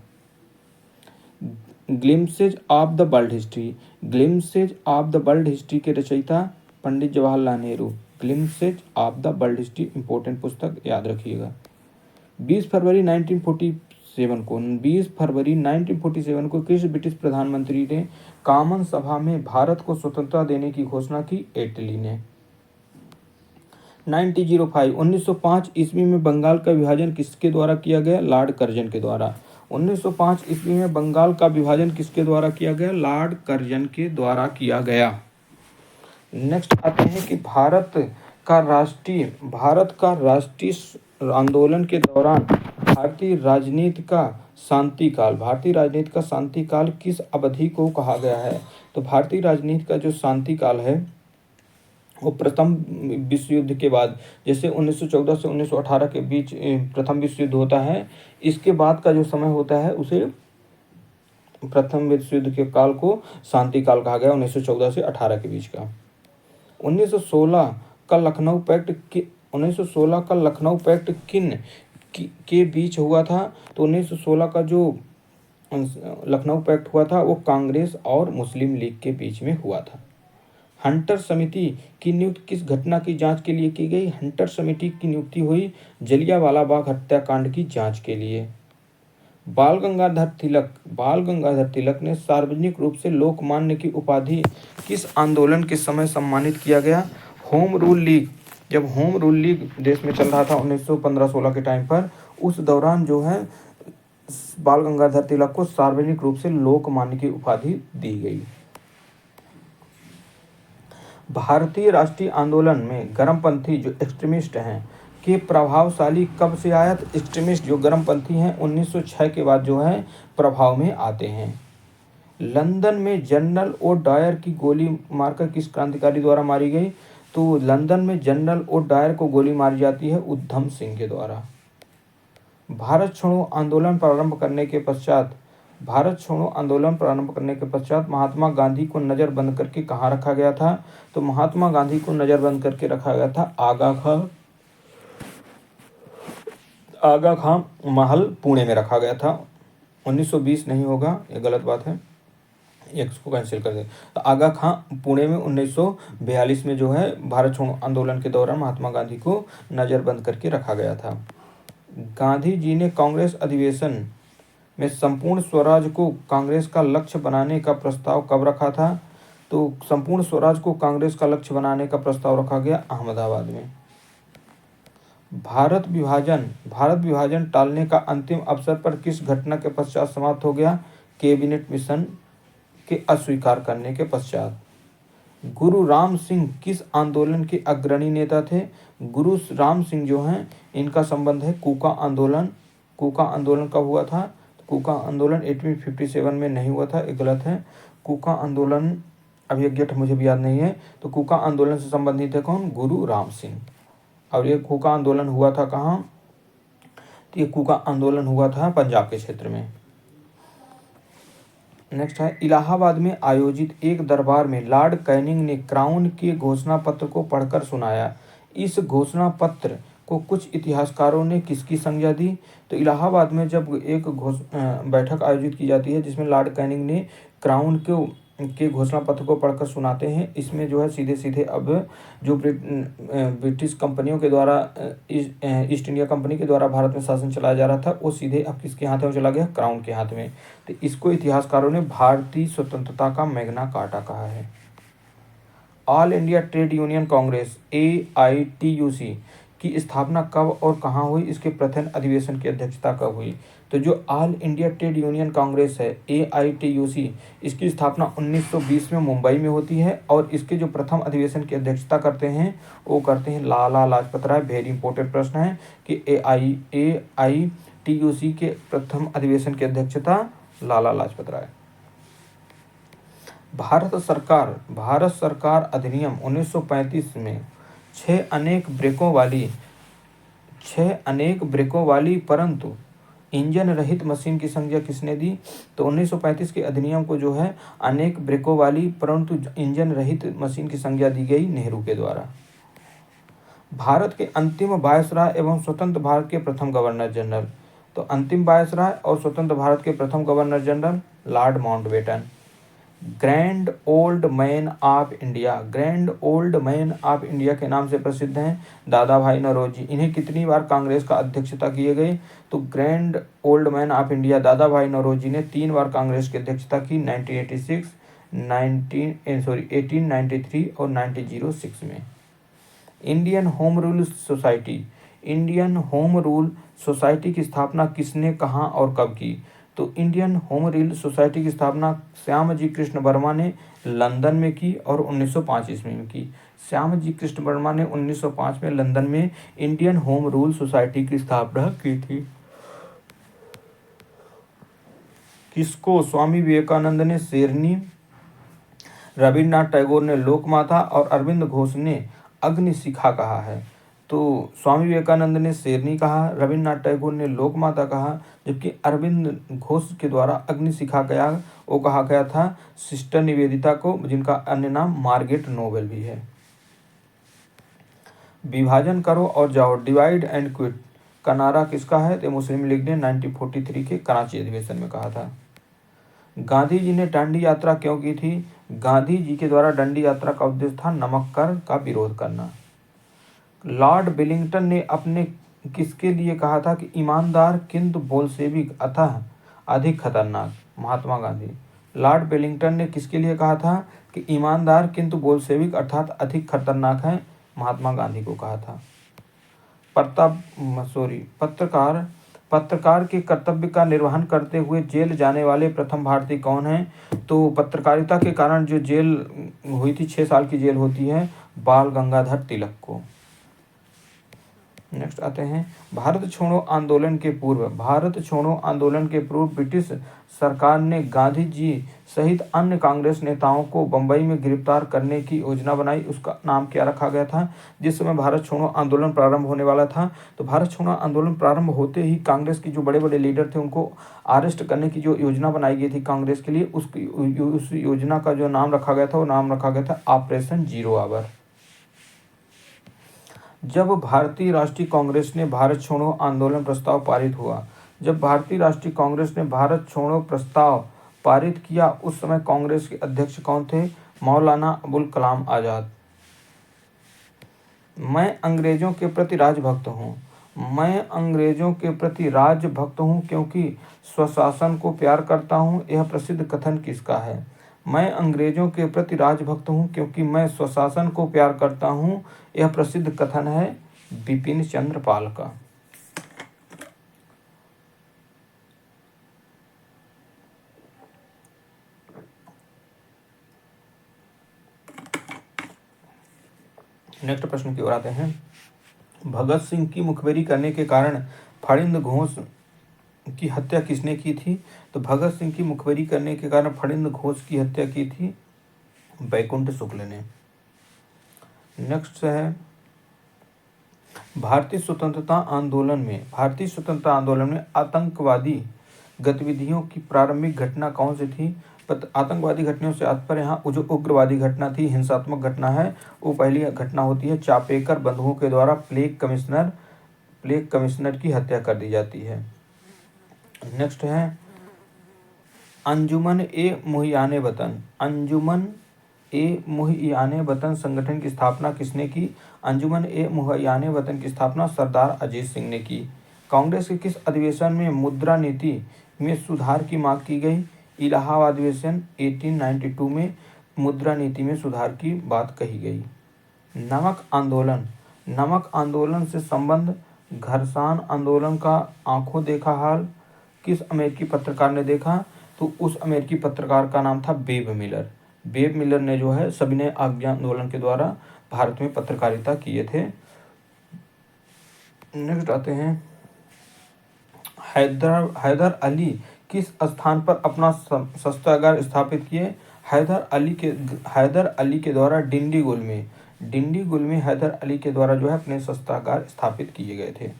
S1: Glimpses of the world history, glimpses of the world history के रचयिता Pandit Jawaharlal Nehru. Glimpses of the world history important पुस्तक, याद रखिएगा। 20 फरवरी 1947 को किस ब्रिटिश प्रधानमंत्री ने कॉमन सभा में भारत को स्वतंत्रता देने की घोषणा की? एटली ने। 1905 ईस्वी में बंगाल का विभाजन किसके द्वारा किया गया? लॉर्ड कर्जन के द्वारा। 1905 ईस्वी में बंगाल का विभाजन किसके द्वारा किया गया? लॉर्ड कर्जन के द्वारा किया गया। नेक्स्ट आते हैं कि भारत का राष्ट्रीय आंदोलन के दौरान भारतीय राजनीति का शांति काल किस अवधि को कहा गया है? तो भारतीय राजनीति का जो शांति काल है वो प्रथम विश्व युद्ध के बाद, जैसे 1914 से 1918 के बीच प्रथम विश्व युद्ध होता है, इसके बाद का जो समय होता है उसे प्रथम विश्व युद्ध के काल को शांति काल कहा गया, 1914 से 18 के बीच का। 1916 का लखनऊ पैक्ट किन के बीच हुआ था? तो 1916 का जो लखनऊ पैक्ट हुआ था वो कांग्रेस और मुस्लिम लीग के बीच में हुआ था। हंटर समिति की नियुक्ति किस घटना की जांच के लिए की गई? हंटर समिति की नियुक्ति हुई जलियांवाला बाग हत्याकांड की जांच के लिए। बाल गंगाधर तिलक ने सार्वजनिक रूप से लोकमान्य की उपाधि किस आंदोलन के समय सम्मानित किया गया? होम रूल लीग, जब होम रूल लीग देश में चल रहा था 1915-16 के टाइम पर, उस दौरान जो है बाल गंगाधर तिलक को सार्वजनिक रूप से लोकमान्य की उपाधि दी गई। भारतीय राष्ट्रीय आंदोलन में गर्मपंथी जो एक्सट्रीमिस्ट हैं के प्रभावशाली कब से आया? एक्सट्रीमिस्ट जो गर्मपंथी हैं 1906 के बाद जो है प्रभाव में आते हैं। लंदन में जनरल ओ डायर की गोली मारकर किस क्रांतिकारी द्वारा मारी गई? तो लंदन में जनरल ओ डायर को गोली मारी जाती है उधम सिंह के द्वारा। भारत छोड़ो आंदोलन प्रारंभ करने के पश्चात महात्मा गांधी को नज़रबंद करके कहाँ रखा गया था? तो महात्मा गांधी को नज़रबंद करके रखा गया था आगा खां महल, पुणे में रखा गया था। 1920 नहीं होगा, ये गलत बात है, इसको कैंसिल कर दे। तो आगा खां पुणे में 1942 में जो है भारत छोड़ो आंदोलन के दौरान महात्मा गांधी को नज़रबंद करके रखा गया था। गांधी जी ने कांग्रेस अधिवेशन में संपूर्ण स्वराज को कांग्रेस का लक्ष्य बनाने का प्रस्ताव कब रखा था? तो संपूर्ण स्वराज को कांग्रेस का लक्ष्य बनाने का प्रस्ताव रखा गया अहमदाबाद में। भारत विभाजन टालने का अंतिम अवसर पर किस घटना के पश्चात समाप्त हो गया? कैबिनेट मिशन के अस्वीकार करने के पश्चात। गुरु राम सिंह किस आंदोलन के अग्रणी नेता थे? गुरु राम सिंह जो हैं इनका संबंध है कूका आंदोलन। कूका आंदोलन कब हुआ था? कूका आंदोलन 1857 में नहीं हुआ था, ये गलत है। कूका आंदोलन अभी एग्जैक्ट मुझे भी याद नहीं है। तो कूका आंदोलन से संबंधित है कौन? गुरु राम सिंह। और ये कूका आंदोलन हुआ था कहाँ? तो ये कूका आंदोलन हुआ था पंजाब के क्षेत्र में। नेक्स्ट है, इलाहाबाद में आयोजित एक दरबार में लॉर्ड कैनिंग ने क्राउन के घोषणा पत्र को पढ़कर सुनाया। इस घोषणा पत्र को कुछ इतिहासकारों ने किसकी संज्ञा दी? तो इलाहाबाद में जब एक बैठक आयोजित की जाती है जिसमें लॉर्ड कैनिंग ने क्राउन के घोषणा पत्र को पढ़कर सुनाते हैं, इसमें जो है सीधे सीधे अब जो ब्रिटिश कंपनियों के द्वारा ईस्ट इंडिया कंपनी के द्वारा भारत में शासन चलाया जा रहा था वो सीधे अब किसके हाथ में चला गया? क्राउन के हाथ में। तो इसको इतिहासकारों ने भारतीय स्वतंत्रता का मैग्ना कार्टा कहा है। All India trade union Congress AITUC की स्थापना कब और कहाँ हुई? इसके प्रथम अधिवेशन की अध्यक्षता कब हुई? तो जो all India trade union Congress है AITUC, इसकी स्थापना 1920 में मुंबई में होती है और इसके जो प्रथम अधिवेशन की अध्यक्षता करते हैं वो करते हैं लाला लाजपत राय। वेरी इंपॉर्टेंट प्रश्न है कि AITUC के प्रथम अधिवेशन की अध्यक्षता लाला लाजपत राय। भारत सरकार अधिनियम 1935 में 6 अनेक ब्रेकों वाली परंतु इंजन रहित मशीन की संज्ञा किसने दी? तो 1935 के अधिनियम को जो है अनेक ब्रेकों वाली परंतु इंजन रहित मशीन की संज्ञा दी गई नेहरू के द्वारा। भारत के अंतिम वायसराय एवं स्वतंत्र भारत के प्रथम गवर्नर जनरल। तो अंतिम वायसराय और स्वतंत्र भारत के प्रथम governor general Lord Mountbatten. Grand old man of India, grand old man of India के नाम से प्रसिद्ध हैं दादा भाई नौरोजी। इन्हें कितनी बार कांग्रेस का अध्यक्षता किए गए? तो grand old man of India दादा भाई नौरोजी ने 3 बार कांग्रेस की अध्यक्षता की, 1986, 1893 और 1906 में। Indian home rule society, Indian home rule society की स्थापना किसने, कहाँ और कब की? तो इंडियन होम रूल सोसाइटी की स्थापना श्यामजी कृष्ण वर्मा ने लंदन में की और 1905 ईस्वी में की। श्यामजी कृष्ण वर्मा ने 1905 में लंदन में इंडियन होम रूल सोसाइटी की स्थापना की थी। किसको स्वामी विवेकानंद ने शेरनी, रविन्द्रनाथ टैगोर ने लोकमाता और अरविंद घोष ने अग्निशिखा कहा है? तो स्वामी विवेकानंद ने शेरनी कहा, रविन्द्रनाथ टैगोर ने लोकमाता कहा, जबकि अरविंद घोष के द्वारा अग्निशिखा गया वो कहा गया था सिस्टर निवेदिता को, जिनका अन्य नाम मार्गरेट नोबेल भी है। विभाजन करो और जाओ, डिवाइड एंड क्विट का नारा किसका है? तो मुस्लिम लीग ने 1943 के कराची अधिवेशन में कहा था। गांधी जी ने दांडी यात्रा क्यों की थी? गांधी जी के द्वारा दांडी यात्रा का उद्देश्य था नमक कर का विरोध करना। लॉर्ड वेलिंगटन ने अपने किसके लिए कहा था कि ईमानदार किंतु बोल्शेविक अतः अधिक खतरनाक? महात्मा गांधी। लॉर्ड वेलिंगटन ने किसके लिए कहा था कि ईमानदार किंतु बोल्शेविक अर्थात अधिक खतरनाक है? महात्मा गांधी को कहा था। पत्रकार के कर्तव्य का निर्वहन करते हुए जेल जाने वाले प्रथम भारतीय कौन हैं? तो पत्रकारिता के कारण जो जेल हुई थी, 6 साल की जेल होती है, बाल गंगाधर तिलक को। नेक्स्ट आते हैं भारत छोड़ो आंदोलन के पूर्व। भारत छोड़ो आंदोलन के पूर्व ब्रिटिश सरकार ने गांधी जी सहित अन्य कांग्रेस नेताओं को बंबई में गिरफ्तार करने की योजना बनाई। उसका नाम क्या रखा गया था? जिस समय भारत छोड़ो आंदोलन प्रारंभ होने वाला था, तो भारत छोड़ो आंदोलन प्रारंभ होते ही कांग्रेस की जो बड़े बड़े लीडर थे उनको अरेस्ट करने की जो योजना बनाई गई थी कांग्रेस के लिए, उस योजना का जो नाम रखा गया था वो नाम रखा गया था ऑपरेशन जीरो आवर। जब भारतीय राष्ट्रीय कांग्रेस ने भारत छोड़ो आंदोलन प्रस्ताव पारित हुआ, जब भारतीय राष्ट्रीय कांग्रेस ने भारत छोड़ो प्रस्ताव पारित किया, उस समय कांग्रेस के अध्यक्ष कौन थे? मौलाना अबुल कलाम आज़ाद। मैं अंग्रेजों के प्रति राजभक्त हूँ, मैं अंग्रेजों के प्रति राजभक्त हूँ क्योंकि स्वशासन को प्यार करता हूँ, यह प्रसिद्ध कथन किसका है? मैं अंग्रेजों के प्रति राजभक्त हूँ क्योंकि मैं स्वशासन को प्यार करता हूँ, यह प्रसिद्ध कथन है बिपिन चंद्र पाल का। नेक्स्ट प्रश्न की ओर आते हैं। भगत सिंह की मुखबिरी करने के कारण फणिंद घोष की हत्या किसने की थी? तो भगत सिंह की मुखबिरी करने के कारण फणिंद घोष की हत्या की थी बैकुंठ शुक्ल ने। नेक्स्ट है भारतीय स्वतंत्रता आंदोलन में आतंकवादी गतिविधियों की प्रारंभिक घटना कौन सी थी? आतंकवादी घटनाओं से तात्पर्य यहाँ जो उग्रवादी घटना थी, हिंसात्मक घटना है, वो पहली घटना होती है चापेकर बंधुओं के द्वारा प्लेग कमिश्नर की हत्या कर दी जाती है। नेक्स्ट है अंजुमन ए मुहियाने वतन संगठन की स्थापना किसने की? अंजुमन ए मुहियाने वतन की स्थापना सरदार अजीत सिंह ने की। कांग्रेस के किस अधिवेशन में मुद्रा नीति में सुधार की मांग की गई? इलाहाबाद अधिवेशन 1892 में मुद्रा नीति में सुधार की बात कही गई। नमक आंदोलन से संबंध घर्षण आंदोलन का आंखों देखा हाल किस अमेरिकी पत्रकार ने देखा? तो उस अमेरिकी पत्रकार का नाम था बेब मिलर। बेब मिलर ने जो है सविनय आज्ञा आंदोलन के द्वारा भारत में पत्रकारिता किए थे। नेक्स्ट आते हैं हैदर अली किस स्थान पर अपना शस्त्रागार स्थापित किए? हैदर अली के द्वारा डिंडीगुल में हैदर अली के द्वारा जो है अपने शस्त्रागार स्थापित किए गए थे।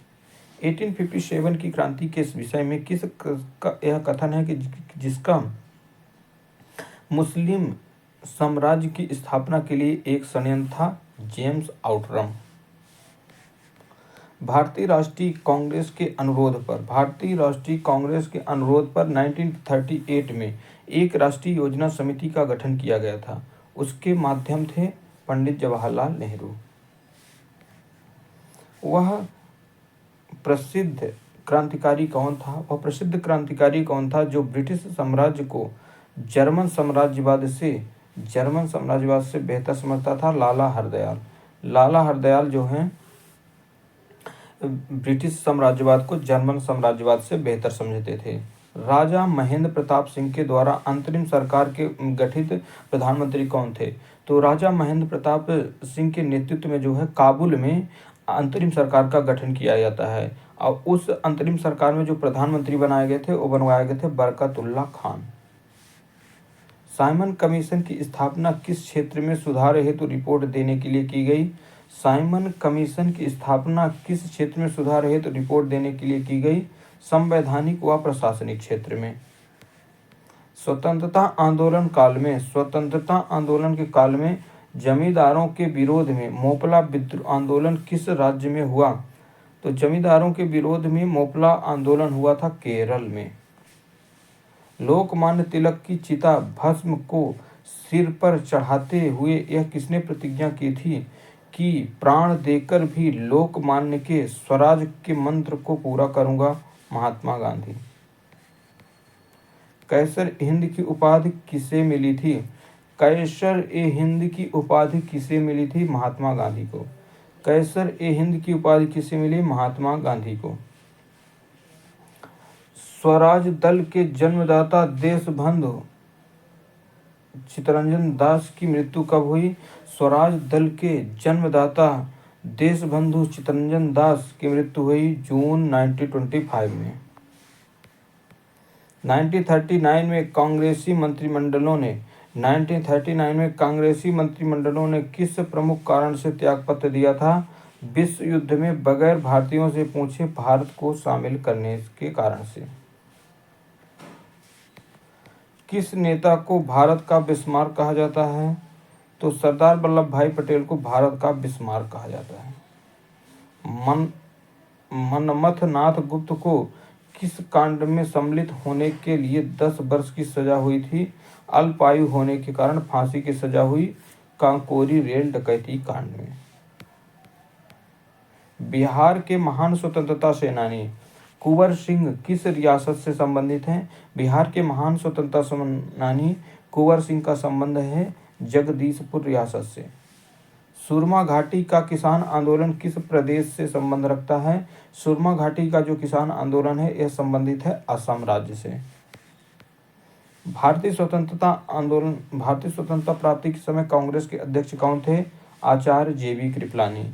S1: 1857 की क्रांति के विषय में किस का यह कथन है कि जिसका मुस्लिम साम्राज्य की स्थापना के लिए एक षड्यंत्र था? James Outram. भारतीय राष्ट्रीय कांग्रेस के अनुरोध पर 1938 में एक राष्ट्रीय योजना समिति का गठन किया गया था। उसके माध्यम थे पंडित जवाहरलाल नेहरू। वह प्रसिद्ध क्रांतिकारी कौन था जो ब्रिटिश साम्राज्य को जर्मन साम्राज्यवाद से बेहतर समझता था? लाला हरदयाल जो हैं ब्रिटिश साम्राज्यवाद को जर्मन साम्राज्यवाद से बेहतर समझते थे। राजा महेंद्र प्रताप सिंह के द्वारा अंतरिम सरकार के गठित प्रधानमंत्री कौन थे? तो राजा महेंद्र प्रताप सिंह के नेतृत्व में जो है काबुल में अंतरिम सरकार का गठन किया जाता है और उस अंतरिम सरकार में जो प्रधानमंत्री बनाए गए थे वो बनवाए गए थे बरकतुल्ला खान। साइमन कमीशन की स्थापना किस क्षेत्र में सुधार हेतु रिपोर्ट देने के लिए की गई? साइमन कमीशन की स्थापना किस क्षेत्र में सुधार हेतु रिपोर्ट देने के लिए की गई? संवैधानिक व प्रशासनिक क्षेत्र में। स्वतंत्रता आंदोलन के काल में जमींदारों के विरोध में मोपला विद्रोह आंदोलन किस राज्य में हुआ? तो जमींदारों के विरोध में मोपला आंदोलन हुआ था केरल में। लोकमान्य तिलक की चिता भस्म को सिर पर चढ़ाते हुए यह किसने प्रतिज्ञा की थी कि प्राण देकर भी लोकमान्य के स्वराज के मंत्र को पूरा करूंगा? महात्मा गांधी। कैसर हिंद की उपाधि किसे मिली थी? कैसर ए हिंद की उपाधि किसे मिली थी? महात्मा गांधी को। कैसर ए हिंद की उपाधि किसे मिली? महात्मा गांधी को। स्वराज दल के जन्मदाता देशबंधु चित्तरंजन दास की मृत्यु कब हुई? स्वराज दल के जन्मदाता देशबंधु चित्तरंजन दास की मृत्यु हुई जून 1925 में। 1939 में कांग्रेसी मंत्रिमंडलों ने किस प्रमुख कारण से त्यागपत्र दिया था? विश्व युद्ध में बगैर भारतीयों से पूछे भारत को शामिल करने के कारण से। किस नेता को भारत का बिस्मार्क कहा जाता है? तो सरदार वल्लभ भाई पटेल को भारत का बिस्मार्क कहा जाता है। मनमथ नाथ गुप्त को किस कांड में सम्मिलित होने के लिए 10 वर्ष की सजा हुई थी? अल्पायु होने के कारण फांसी की सजा हुई कांकोरी रेल डकैती कांड में। बिहार के महान स्वतंत्रता सेनानी कुंवर सिंह किस रियासत से संबंधित हैं? बिहार के महान स्वतंत्रता सेनानी कुंवर सिंह का संबंध है जगदीशपुर रियासत से। सुरमा घाटी का किसान आंदोलन किस प्रदेश से संबंध रखता है? सुरमा घाटी का जो किसान आंदोलन है यह संबंधित है असम राज्य से। भारतीय स्वतंत्रता प्राप्ति के समय कांग्रेस के अध्यक्ष कौन थे? आचार्य JB कृपलानी।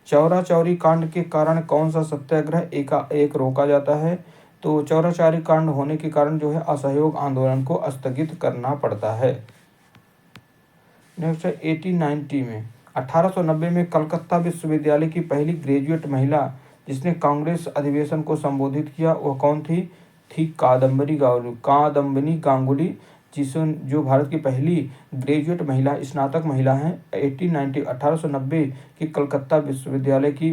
S1: चौरा चौरी कांड के कारण कौन सा सत्याग्रह एक रोका जाता है? तो चौरा चौरी कांड होने के कारण जो है असहयोग आंदोलन को स्थगित करना पड़ता है। नेक्स्ट है 1890 में कलकत्ता विश्वविद्यालय की पहली ग्रेजुएट महिला जिसने कांग्रेस अधिवेशन को संबोधित किया वह कौन थी? कादम्बिनी गांगुली, जो भारत की पहली ग्रेजुएट महिला स्नातक महिला हैं। 1890 की कलकत्ता विश्वविद्यालय की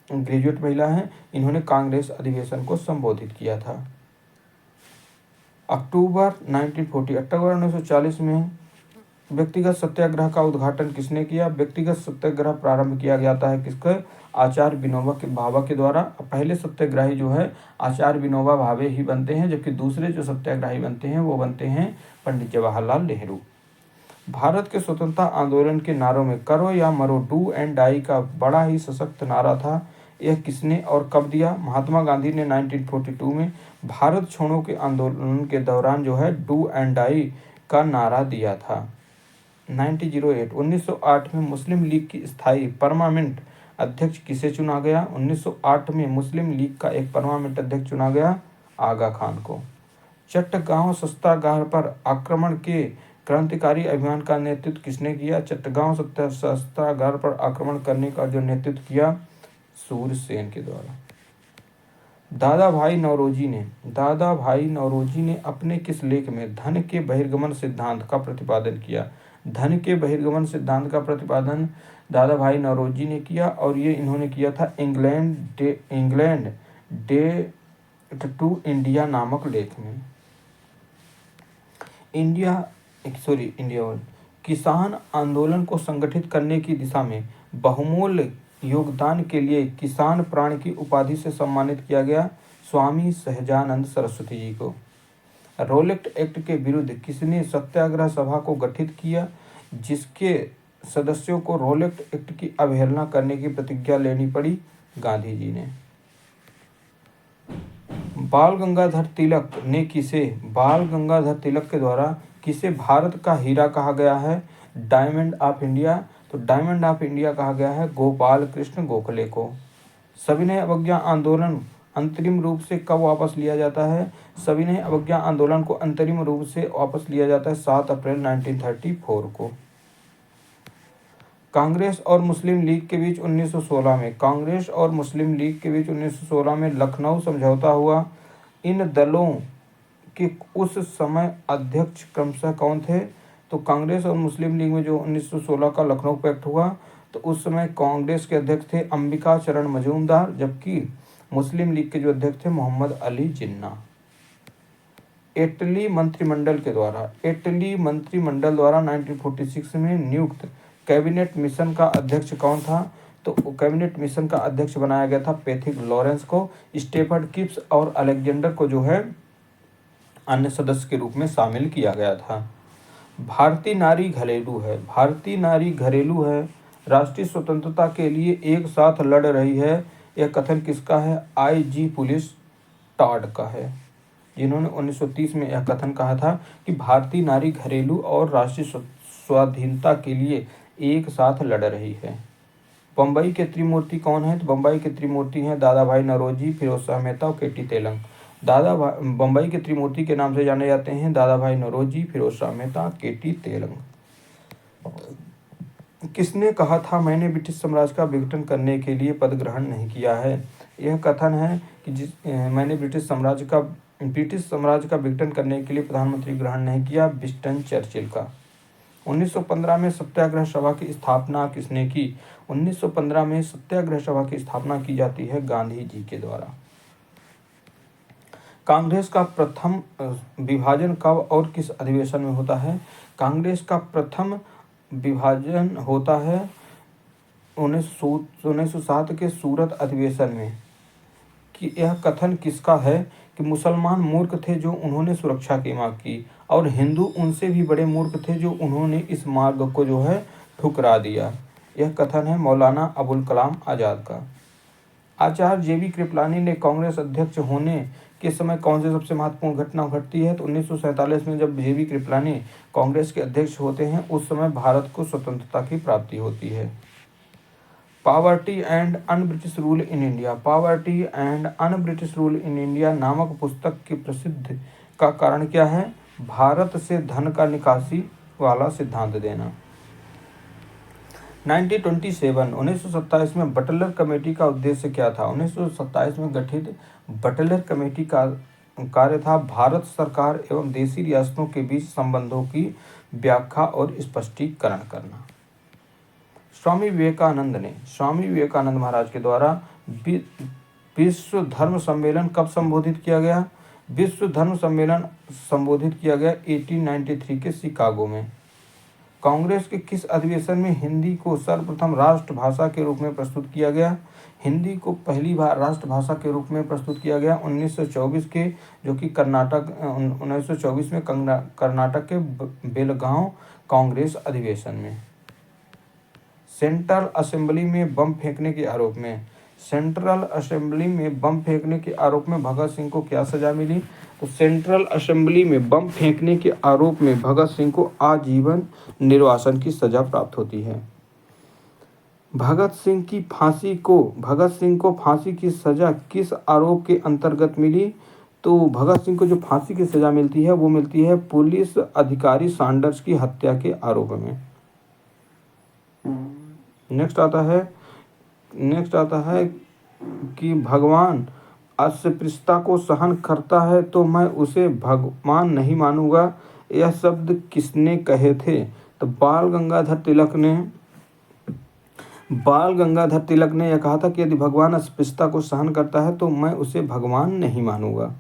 S1: ग्रेजुएट महिला हैं। इन्होंने कांग्रेस अधिवेशन को संबोधित किया था। अक्टूबर 1940 में व्यक्तिगत सत्याग्रह का उद्घाटन किसने किया? व्यक्तिगत सत्याग्रह प्रारंभ किया जाता है किसका? आचार्य विनोबा भावे के द्वारा। पहले सत्याग्रही जो है आचार्य विनोबा भावे ही बनते हैं, जबकि दूसरे जो सत्याग्रही बनते हैं वो बनते हैं पंडित जवाहरलाल नेहरू। भारत के स्वतंत्रता आंदोलन के नारों में करो या मरो, डू एंड डाई का बड़ा ही सशक्त नारा था। यह किसने और कब दिया? महात्मा गांधी ने 1942 में भारत छोड़ो के आंदोलन के दौरान जो है डू एंड डाई का नारा दिया था। 1908 में मुस्लिम लीग की स्थायी परमानेंट अध्यक्ष किसे चुना गया? 1908 में मुस्लिम लीग का एक परमानेंट अध्यक्ष चुना गया आगा खान को। चट्टगांव शस्त्रागार पर आक्रमण के क्रांतिकारी अभियान का नेतृत्व किसने किया? चट्टगांव शस्त्रागार पर आक्रमण करने का जो नेतृत्व किया सूर्यसेन के द्वारा। दादा भाई नौरोजी ने अपने किस लेख में धन के बहिर्गमन सिद्धांत का प्रतिपादन किया? धन के बहिर्गमन सिद्धांत का प्रतिपादन दादा भाई नौरोजी ने किया और ये इन्होंने किया था इंग्लैंड डे टू इंडिया नामक लेख में। इंडिया किसान आंदोलन को संगठित करने की दिशा में बहुमूल्य योगदान के लिए किसान प्राण की उपाधि से सम्मानित किया गया स्वामी सहजानंद सरस्वती जी को। रोलेक्ट एक्ट के विरुद्ध किसने सत्याग्रह सभा को गठित किया, जिसके सदस्यों को रोलेक्ट एक्ट की अवहेलना करने की प्रतिज्ञा लेनी पड़ी? गांधी जी ने। बाल गंगाधर तिलक के द्वारा किसे भारत का हीरा कहा गया है? Diamond of India. तो डायमंड ऑफ इंडिया कहा गया है गोपाल कृष्ण गोखले को। सविनय अवज्ञा आंदोलन अंतरिम रूप से कब वापस लिया जाता है? सविनय अवज्ञा आंदोलन को अंतरिम रूप से वापस लिया जाता है 7 अप्रैल 1934 को। कांग्रेस और मुस्लिम लीग के बीच 1916 में लखनऊ समझौता हुआ। इन दलों के उस समय अध्यक्ष क्रमशः कौन थे? तो कांग्रेस और मुस्लिम लीग में जो 1916 का लखनऊ पैक्ट हुआ, तो उस समय कांग्रेस के अध्यक्ष थे अंबिका चरण मजूमदार, जबकि मुस्लिम लीग के जो अध्यक्ष थे मोहम्मद अली जिन्ना। इटली मंत्रिमंडल द्वारा 1946 में नियुक्त कैबिनेट मिशन का अध्यक्ष कौन था? तो कैबिनेट मिशन का अध्यक्ष बनाया गया था पैथिक लॉरेंस को। स्टेफर्ड किप्स और अलेक्जेंडर को जो है अन्य सदस्य के रूप में शामिल किया गया था। भारतीय नारी घरेलू है, राष्ट्रीय स्वतंत्रता के लिए एक साथ लड़ रही है, यह कथन किसका है? IG पुलिस टॉड का है, जिन्होंने 1930 में यह कथन कहा था कि भारतीय नारी घरेलू और राष्ट्रीय स्वाधीनता के लिए एक साथ लड़ रही है। बम्बई के त्रिमूर्ति कौन है? तो बम्बई के त्रिमूर्ति हैं दादा भाई नौरोजी, फिरोज शाह मेहता और KT तेलंग। बम्बई के त्रिमूर्ति के नाम से जाने जाते हैं दादा भाई नौरोजी, फिरोज शाह मेहता, KT तेलंग। किसने कहा था मैंने ब्रिटिश साम्राज्य का विघटन करने के लिए पद ग्रहण नहीं किया है? यह कथन है कि मैंने ब्रिटिश साम्राज्य का विघटन करने के लिए प्रधानमंत्री ग्रहण नहीं किया, विंस्टन चर्चिल का। 1915 में सत्याग्रह सभा की स्थापना किसने की? 1915 में सत्याग्रह सभा की स्थापना की जाती है गांधी जी के द्वारा। कांग्रेस का प्रथम विभाजन कब और किस अधिवेशन में होता है? कांग्रेस का प्रथम विभाजन होता है 1907 के सूरत अधिवेशन में। कि यह कथन किसका है कि मुसलमान मूर्ख थे जो उन्होंने सुरक्षा की मांग की, और हिंदू उनसे भी बड़े मूर्ख थे जो उन्होंने इस मार्ग को जो है ठुकरा दिया। यह कथन है मौलाना अबुल कलाम आज़ाद का। आचार्य JB कृपलानी ने कांग्रेस अध्यक्ष होने के समय कौन से सबसे महत्वपूर्ण घटना घटती है? तो 1947 में जब JB कृपलानी कांग्रेस के अध्यक्ष होते हैं, उस समय भारत को स्वतंत्रता की प्राप्ति होती है। Poverty and un British rule in India नामक पुस्तक की प्रसिद्ध का कारण क्या है? भारत से धन का निकासी वाला सिद्धांत देना। 1927 में बटलर कमेटी का उद्देश्य क्या था? 1927 में गठित बटलर कमेटी का कार्य था भारत सरकार एवं देशी रियासतों के बीच संबंधों की व्याख्या और स्पष्टीकरण करना। स्वामी विवेकानंद महाराज के द्वारा विश्व धर्म सम्मेलन कब संबोधित किया गया? विश्व धर्म सम्मेलन संबोधित किया गया 1893 के शिकागो में। कांग्रेस के किस अधिवेशन में हिंदी को सर्वप्रथम राष्ट्रभाषा के रूप में प्रस्तुत किया गया? हिंदी को पहली बार राष्ट्रभाषा के रूप में प्रस्तुत किया गया 1924 के, जो कि 1924 में कर्नाटक के बेलगांव कांग्रेस अधिवेशन में। सेंट्रल असेंबली में बम फेंकने के आरोप में भगत सिंह को क्या सजा मिली? तो सेंट्रल असेंबली में बम फेंकने के आरोप में भगत सिंह को आजीवन निर्वासन की सजा प्राप्त होती है। भगत सिंह को फांसी की सजा किस आरोप के अंतर्गत मिली? तो भगत सिंह को जो फांसी की सजा मिलती है वो मिलती है पुलिस अधिकारी सैंडर्स की हत्या के आरोप में। नेक्स्ट आता है कि भगवान अस्पृश्यता को सहन करता है तो मैं उसे भगवान नहीं मानूंगा, यह शब्द किसने कहे थे? तो बाल गंगाधर तिलक ने यह कहा था कि यदि भगवान अस्पृश्यता को सहन करता है तो मैं उसे भगवान नहीं मानूंगा।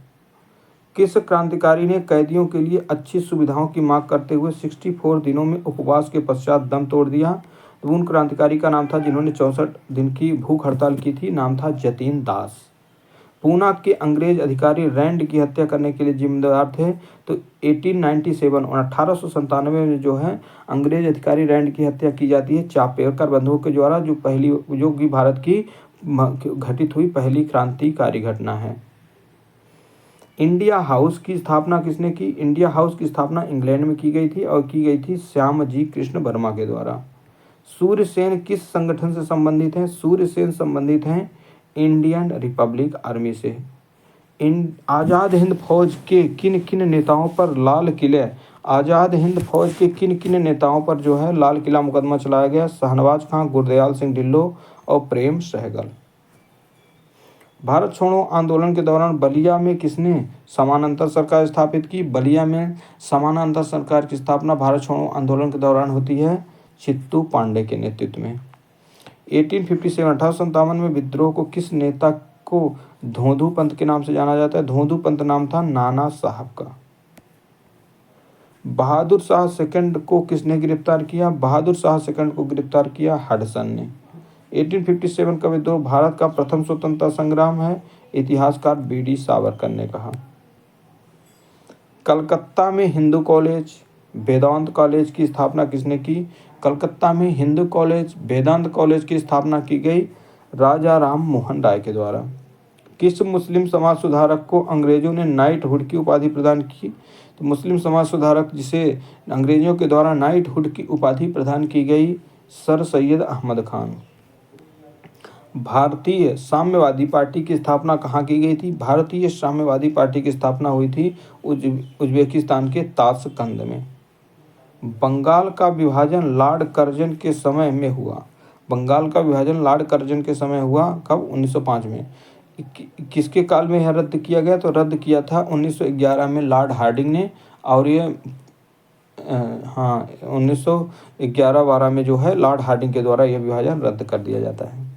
S1: किस क्रांतिकारी ने कैदियों के लिए अच्छी सुविधाओं की मांग करते हुए 64 दिनों में उपवास के पश्चात दम तोड़ दिया? तो उन क्रांतिकारी का नाम था जिन्होंने 64 दिन की भूख हड़ताल की थी, नाम था जतीन दास। पूना के अंग्रेज अधिकारी रैंड की हत्या करने के लिए जिम्मेदार थे। तो 1897 में जो है अंग्रेज अधिकारी रैंड की हत्या की जाती है चापेकर बंधुओं के द्वारा, जो कि भारत की घटित हुई पहली क्रांतिकारी घटना है। इंडिया हाउस की स्थापना किसने की? इंडिया हाउस की स्थापना इंग्लैंड में की गई थी और की गई थी श्यामजी कृष्ण वर्मा के द्वारा। सूर्यसेन किस संगठन से संबंधित हैं? सूर्यसेन संबंधित हैं इंडियन रिपब्लिक आर्मी से। आज़ाद हिंद फौज के किन किन नेताओं पर जो है लाल किला मुकदमा चलाया गया? शाहनवाज खां, गुरदयाल सिंह ढिल्लों और प्रेम सहगल। भारत छोड़ो आंदोलन के दौरान बलिया में किसने समानांतर सरकार स्थापित की? बलिया में समानांतर सरकार की स्थापना भारत छोड़ो आंदोलन के दौरान होती है चित्तू पांडे के नेतृत्व में। 1857 में विद्रोह को किस नेता को धोंधू पंथ के नाम से जाना जाता है? धोंधू पंथ नाम था नाना साहब का। बहादुर शाह सेकंड को किसने गिरफ्तार किया? बहादुर शाह सेकंड को गिरफ्तार किया हडसन ने। 1857 का विद्रोह भारत का प्रथम स्वतंत्रता संग्राम है, इतिहासकार BD सावरकर ने कहा। कलकत्ता में हिंदू कॉलेज वेदांत कॉलेज की स्थापना किसने की? कलकत्ता में हिंदू कॉलेज वेदांत कॉलेज की स्थापना की गई राजा राम मोहन राय के द्वारा। किस मुस्लिम समाज सुधारक को अंग्रेजों ने नाइटहुड की उपाधि प्रदान की? तो मुस्लिम समाज सुधारक जिसे अंग्रेजों के द्वारा नाइटहुड की उपाधि प्रदान की गई सर सैयद अहमद खान। भारतीय साम्यवादी पार्टी की स्थापना कहाँ की गई थी? भारतीय साम्यवादी पार्टी की स्थापना हुई थी उज्बेकिस्तान के ताशकंद में। बंगाल का विभाजन लॉर्ड कर्जन के समय में हुआ। बंगाल का विभाजन लॉर्ड कर्जन के समय हुआ कब? 1905 में। किसके काल में यह रद्द किया गया? तो रद्द किया था 1911 में लॉर्ड हार्डिंग ने, और ये 1911-12 में जो है लॉर्ड हार्डिंग के द्वारा यह विभाजन रद्द कर दिया जाता है।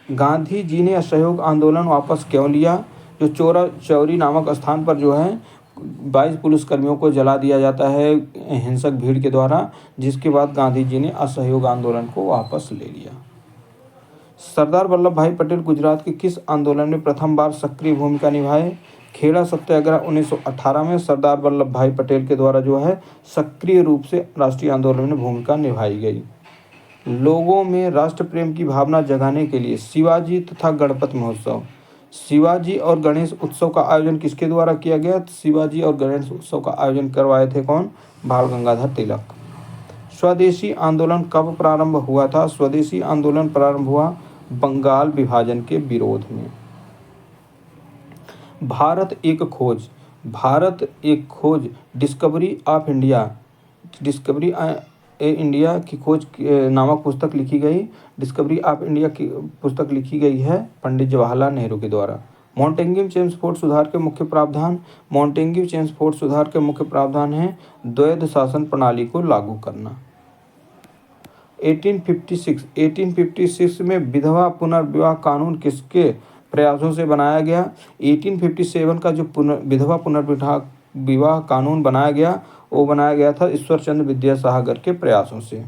S1: गांधी जी ने असहयोग आंदोलन वापस क्यों लिया? जो चोरा चौरी नामक स्थान पर जो है 22 पुलिसकर्मियों को जला दिया जाता है हिंसक भीड़ के द्वारा, जिसके बाद गांधी जी ने असहयोग आंदोलन को वापस ले लिया। सरदार वल्लभ भाई पटेल गुजरात के किस आंदोलन में प्रथम बार सक्रिय भूमिका निभाए? खेड़ा सत्याग्रह 1918 में सरदार वल्लभ भाई पटेल के द्वारा जो है सक्रिय रूप से राष्ट्रीय आंदोलन में भूमिका निभाई गई। लोगों में राष्ट्र प्रेम की भावना जगाने के लिए शिवाजी तथा गणपति महोत्सव, शिवाजी और गणेश उत्सव का आयोजन किसके द्वारा किया गया? शिवाजी और गणेश उत्सव का आयोजन करवाए थे कौन? बाल गंगाधर तिलक। स्वदेशी आंदोलन कब प्रारंभ हुआ था? स्वदेशी आंदोलन प्रारंभ हुआ बंगाल विभाजन के विरोध में। भारत एक खोज डिस्कवरी ऑफ इंडिया की खोज नामक पुस्तक लिखी गई। डिस्कवरी ऑफ इंडिया की पुस्तक लिखी गई है पंडित जवाहरलाल नेहरू के द्वारा। मॉन्टेग्यू चेम्सफोर्ड सुधार के मुख्य प्रावधान है द्वैध शासन प्रणाली को लागू करना। 1856 में विधवा पुनर्विवाह कानून किसके प्रयासों से बनाया गया? 1857 का जो विधवा पुनर्विवाह कानून बनाया गया वो बनाया गया था ईश्वरचंद्र विद्यासागर के प्रयासों से।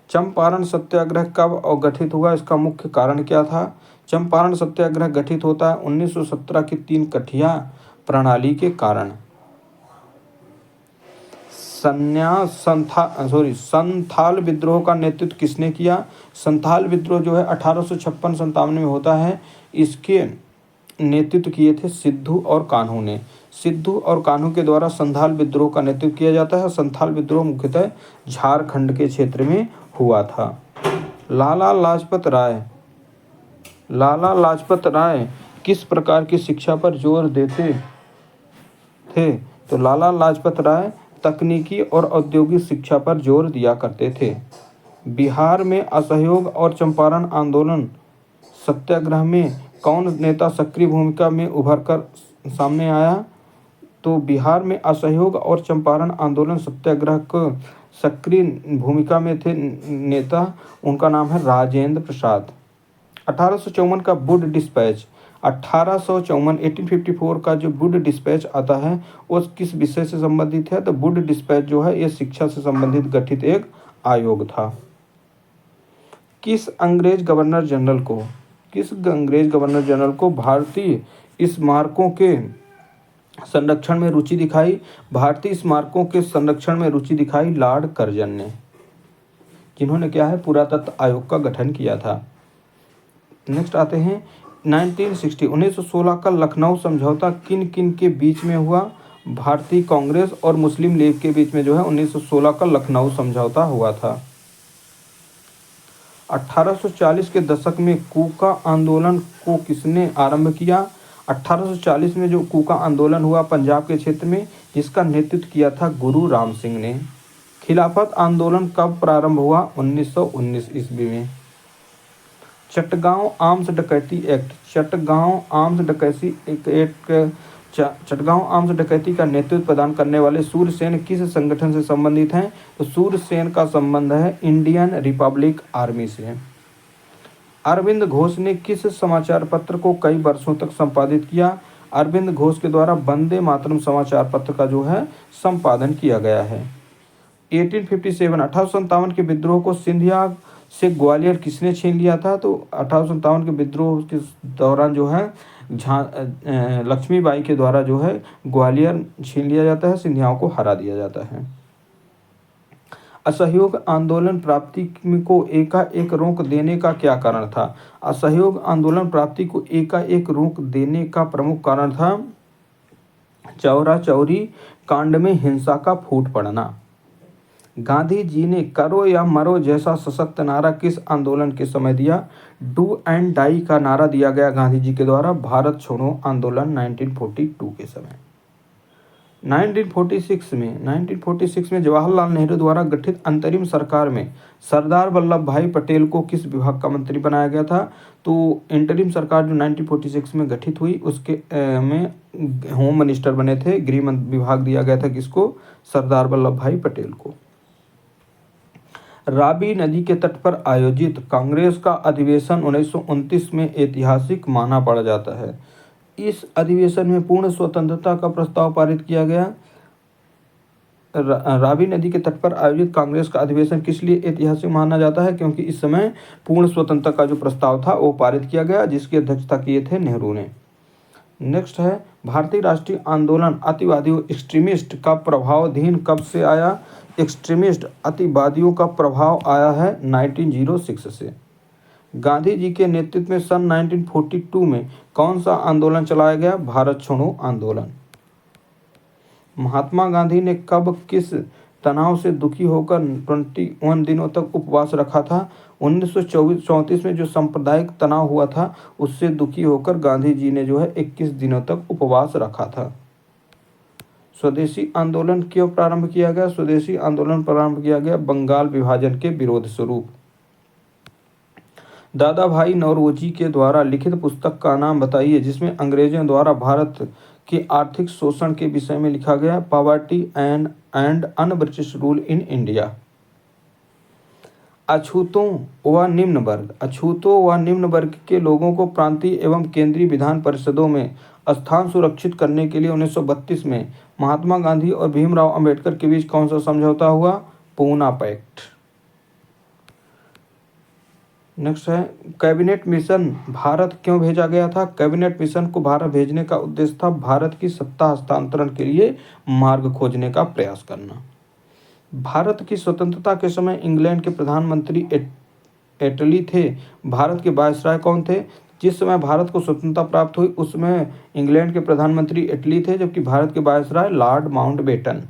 S1: चंपारण सत्याग्रह कब गठित हुआ? इसका मुख्य कारण क्या था? चंपारण सत्याग्रह गठित होता है 1917 की 3 कठिया प्रणाली के कारण। संथाल विद्रोह का नेतृत्व किसने किया? संथाल विद्रोह जो है 1856-57 में होता है। इसके नेतृत्व किए थे सिद्धू और कान्हू ने। सिद्धू और कान्हू के द्वारा संथाल विद्रोह का नेतृत्व किया जाता है। संथाल विद्रोह मुख्यतः झारखंड के क्षेत्र में हुआ था। लाला लाजपत राय किस प्रकार की शिक्षा पर जोर देते थे? तो लाला लाजपत राय तकनीकी और औद्योगिक शिक्षा पर जोर दिया करते थे। बिहार में असहयोग और चंपारण आंदोलन सत्याग्रह में कौन नेता सक्रिय भूमिका में उभर कर सामने आया? तो बिहार में असहयोग और चंपारण आंदोलन सत्याग्रह को सक्रिय भूमिका में थे नेता, उनका नाम है राजेंद्र प्रसाद। 1854 का वुड डिस्पैच, 1854 का जो वुड डिस्पैच आता है वो किस विषय से संबंधित है? तो वुड डिस्पैच जो है ये शिक्षा से संबंधित गठित एक आयोग था। किस अंग्रेज गवर्नर जनरल को भारतीय स्मारकों के संरक्षण में रुचि दिखाई? लॉर्ड कर्जन ने, जिन्होंने क्या है पुरातत्व आयोग का गठन किया था। नेक्स्ट आते हैं 1916 का लखनऊ समझौता किन किन के बीच में हुआ? भारतीय कांग्रेस और मुस्लिम लीग के बीच में जो है 1916 का लखनऊ समझौता हुआ था। 1840 के दशक में कूका आंदोलन को किसने आरंभ किया? 1840 में जो कूका आंदोलन हुआ पंजाब के क्षेत्र में, जिसका नेतृत्व किया था गुरु राम सिंह ने। खिलाफत आंदोलन कब प्रारंभ हुआ? 1919 ईस्वी में। चटगांव आर्म्स डकैती का नेतृत्व प्रदान करने वाले सूर्यसेन किस संगठन से संबंधित हैं? तो सूर्यसेन का संबंध है इंडियन रिपब्लिक आर्मी से। अरविंद घोष ने किस समाचार पत्र को कई वर्षों तक संपादित किया? अरविंद घोष के द्वारा वंदे मातरम समाचार पत्र का जो है संपादन किया गया है। 1857 के विद्रोह को सिंधिया से ग्वालियर किसने छीन लिया था? तो 1857 के विद्रोह के दौरान जो है लक्ष्मीबाई के द्वारा जो है ग्वालियर छीन लिया जाता है, सिंधियाओं को हरा दिया जाता है। असहयोग आंदोलन प्राप्ति को एकाएक रोक देने का क्या कारण था? असहयोग आंदोलन प्राप्ति को एकाएक रोक देने का प्रमुख कारण था चौरा चौरी कांड में हिंसा का फूट पड़ना। गांधी जी ने करो या मरो जैसा सशक्त नारा किस आंदोलन के समय दिया? डू एंड डाई का नारा दिया गया गांधी जी के द्वारा भारत छोड़ो आंदोलन 1942 के समय। 1946 में जवाहरलाल नेहरू द्वारा गठित अंतरिम सरकार में सरदार वल्लभ भाई पटेल को किस विभाग का मंत्री बनाया गया था? तो इंटरिम सरकार जो 1946 में गठित हुई उसके में होम मिनिस्टर बने थे, गृह विभाग दिया गया था किसको? सरदार वल्लभ भाई पटेल को। रावी नदी के तट पर आयोजित कांग्रेस का अधिवेशन 1929 में ऐतिहासिक माना पड़ जाता है। इस अधिवेशन में पूर्ण स्वतंत्रता का प्रस्ताव पारित किया गया। रावी नदी के तट पर आयोजित कांग्रेस का अधिवेशन किस लिए ऐतिहासिक माना जाता है? क्योंकि इस समय पूर्ण स्वतंत्रता का जो प्रस्ताव था वो पारित किया गया, जिसकी अध्यक्षता किए थे नेहरू ने। नेक्स्ट है भारतीय राष्ट्रीय आंदोलन अतिवादियों एक्सट्रीमिस्ट का प्रभावाधीन कब से आया? एक्सट्रीमिस्ट अतिवादियों का प्रभाव आया है 1906 से। गांधी जी के नेतृत्व में सन 1942 में कौन सा आंदोलन चलाया गया? भारत छोड़ो आंदोलन। महात्मा गांधी ने कब किस तनाव से दुखी होकर 21 दिनों तक उपवास रखा था? 1934 में जो सांप्रदायिक तनाव हुआ था उससे दुखी होकर गांधी जी ने जो है 21 दिनों तक उपवास रखा था। स्वदेशी आंदोलन क्यों प्रारंभ किया गया? स्वदेशी आंदोलन प्रारंभ किया गया बंगाल विभाजन के विरोध स्वरूप। दादा भाई नौरोजी के द्वारा लिखित पुस्तक का नाम बताइए जिसमें अंग्रेजों द्वारा भारत के आर्थिक शोषण के विषय में लिखा गया। Poverty and un British rule in India. अछूतों व निम्न वर्ग के लोगों को प्रांतीय एवं केंद्रीय विधान परिषदों में स्थान सुरक्षित करने के लिए 1932 में महात्मा गांधी और भीमराव अंबेडकर के बीच कौन सा समझौता हुआ? पूना पैक्ट। नेक्स्ट है कैबिनेट मिशन भारत क्यों भेजा गया था? कैबिनेट मिशन को भारत भेजने का उद्देश्य था भारत की सत्ता हस्तांतरण के लिए मार्ग खोजने का प्रयास करना। भारत की स्वतंत्रता के समय इंग्लैंड के प्रधानमंत्री एटली थे। भारत के वायसराय कौन थे? जिस समय भारत को स्वतंत्रता प्राप्त हुई उस समय इंग्लैंड के प्रधानमंत्री इटली थे, जबकि भारत के वायसराय लॉर्ड माउंटबेटन।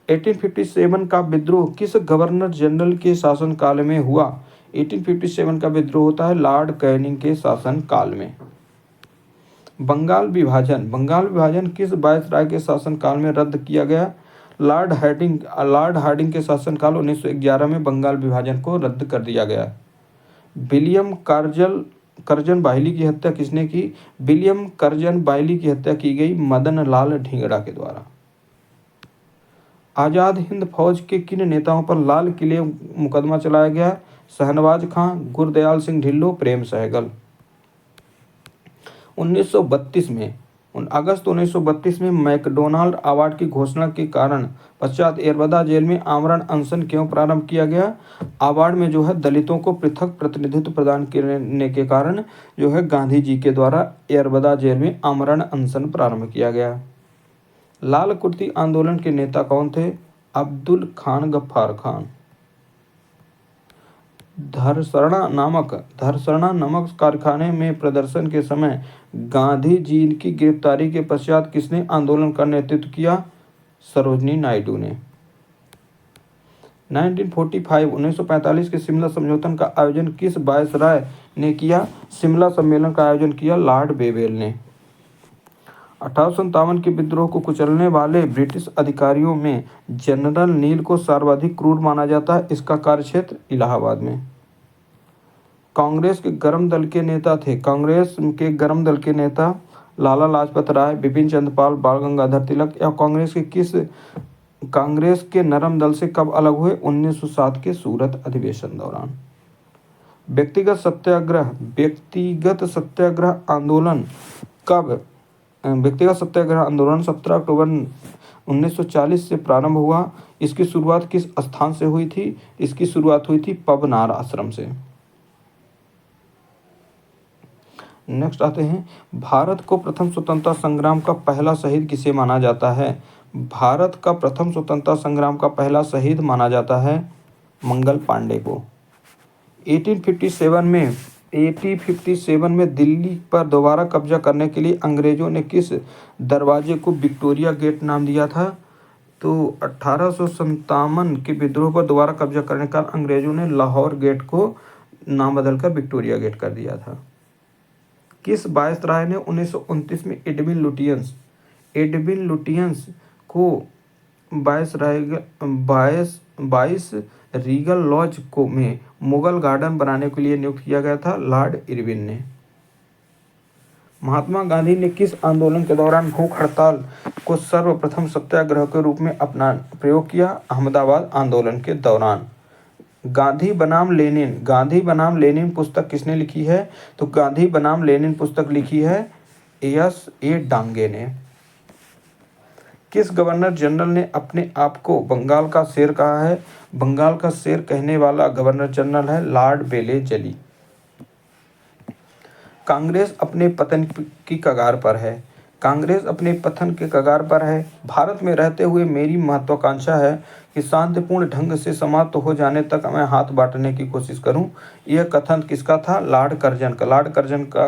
S1: 1857 का विद्रोह किस गवर्नर जनरल के शासनकाल में हुआ? 1857 का विद्रोह होता है लॉर्ड कैनिंग के शासनकाल में। बंगाल विभाजन किस वायसराय के शासनकाल में रद्द किया गया? लॉर्ड हार्डिंग के शासनकाल 1911 में बंगाल विभाजन को रद्द कर दिया गया। विलियम कार्जल करजन बाइली की हत्या किसने की? विलियम करजन बाइली की हत्या की गई मदन लाल ढींगड़ा के द्वारा। आजाद हिंद फौज के किन नेताओं पर लाल किले मुकदमा चलाया गया? शहनवाज खां, गुरदयाल सिंह ढिल्लों, प्रेम सहगल। 1932 में अगस्त 1932 में मैकडोनाल्ड अवार्ड की घोषणा के कारण पश्चात एरबदा जेल में आमरण अनशन क्यों प्रारंभ किया गया? अवार्ड में जो है दलितों को पृथक प्रतिनिधित्व प्रदान करने के कारण जो है गांधी जी के द्वारा एरबदा जेल में आमरण अनशन प्रारंभ किया गया। लाल कुर्ती आंदोलन के नेता कौन थे? अब्दुल खान गफ्फार खान। धरसरणा नामक कारखाने में प्रदर्शन के समय गांधी जी की गिरफ्तारी के पश्चात किसने आंदोलन का नेतृत्व किया? सरोजिनी नायडू ने। 1945 के शिमला समझौते का आयोजन किस वायसराय ने किया? शिमला सम्मेलन का आयोजन किया लॉर्ड बेवेल ने। 1857 के विद्रोह को कुचलने वाले ब्रिटिश अधिकारियों में जनरल नील को सर्वाधिक क्रूर माना जाता है। इसका कार्यक्षेत्र इलाहाबाद में। कांग्रेस के गर्म दल के नेता थे। कांग्रेस के गर्म दल के नेता लाला लाजपत राय, बिपिन चंद्र पाल, बाल गंगाधर तिलक या कांग्रेस के नरम दल से कब अलग हुए? 1907 के सूरत अधिवेशन दौरान। व्यक्तिगत सत्याग्रह आंदोलन 17 अक्टूबर 1940 से प्रारंभ हुआ। इसकी शुरुआत किस स्थान से हुई थी? इसकी शुरुआत हुई थी पवनार आश्रम से। नेक्स्ट आते हैं, भारत को प्रथम स्वतंत्रता संग्राम का पहला शहीद किसे माना जाता है? भारत का प्रथम स्वतंत्रता संग्राम का पहला शहीद माना जाता है मंगल पांडे को। 1857 में दिल्ली पर दोबारा कब्जा करने के लिए अंग्रेजों ने किस दरवाजे को विक्टोरिया गेट नाम दिया था? तो 1857 के विद्रोह पर दोबारा कब्जा करने का अंग्रेजों ने लाहौर गेट को नाम बदलकर विक्टोरिया गेट कर दिया था। किस वायसराय ने 1929 में एडविन लुटियंस को वाइस रीगल लॉज में मुगल गार्डन बनाने के लिए नियुक्त किया गया था? लॉर्ड इरविन ने। महात्मा गांधी ने किस आंदोलन के दौरान भूख हड़ताल को सर्वप्रथम सत्याग्रह के रूप में अपना प्रयोग किया? अहमदाबाद आंदोलन के दौरान। गांधी बनाम लेनिन पुस्तक किसने लिखी है? तो गांधी बनाम लेनिन पुस्तक लिखी है एस.ए. डांगे ने। किस गवर्नर जनरल ने अपने आप को बंगाल का शेर कहा है? बंगाल का शेर कहने वाला गवर्नर जनरल है लॉर्ड वेलेजली। कांग्रेस अपने पतन की कगार पर है। भारत में रहते हुए मेरी महत्वाकांक्षा है कि शांतिपूर्ण ढंग से समाप्त हो जाने तक मैं हाथ बांटने की कोशिश करूं। यह कथन किसका था? लॉर्ड कर्जन का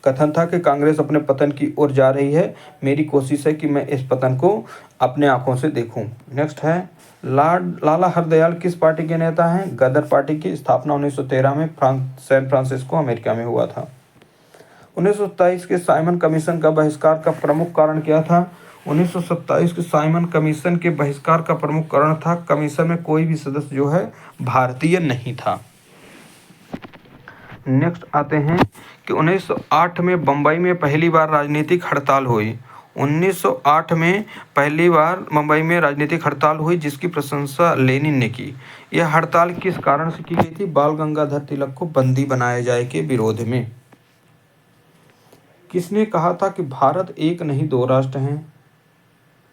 S1: कथन था कि कांग्रेस अपने पतन की ओर जा रही है। मेरी कोशिश है कि मैं इस पतन को अपने आंखों से देखूं। नेक्स्ट है, लाला हरदयाल किस पार्टी के नेता हैं? गदर पार्टी की स्थापना 1913 में सैन फ्रांसिस्को अमेरिका में हुआ था। 1927 के साइमन कमीशन का बहिष्कार का प्रमुख कारण क्या था? 1927 के साइमन कमीशन के बहिष्कार का प्रमुख कारण था कमीशन में कोई भी सदस्य जो है भारतीय नहीं था। नेक्स्ट आते हैं कि 1908 में बम्बई में पहली बार राजनीतिक हड़ताल हुई। 1908 में पहली बार मुंबई में राजनीतिक हड़ताल हुई जिसकी प्रशंसा लेनिन ने की। यह हड़ताल किस कारण से की गई थी? बाल गंगाधर तिलक को बंदी बनाए जाए के विरोध में। किसने कहा था कि भारत एक नहीं दो राष्ट्र हैं?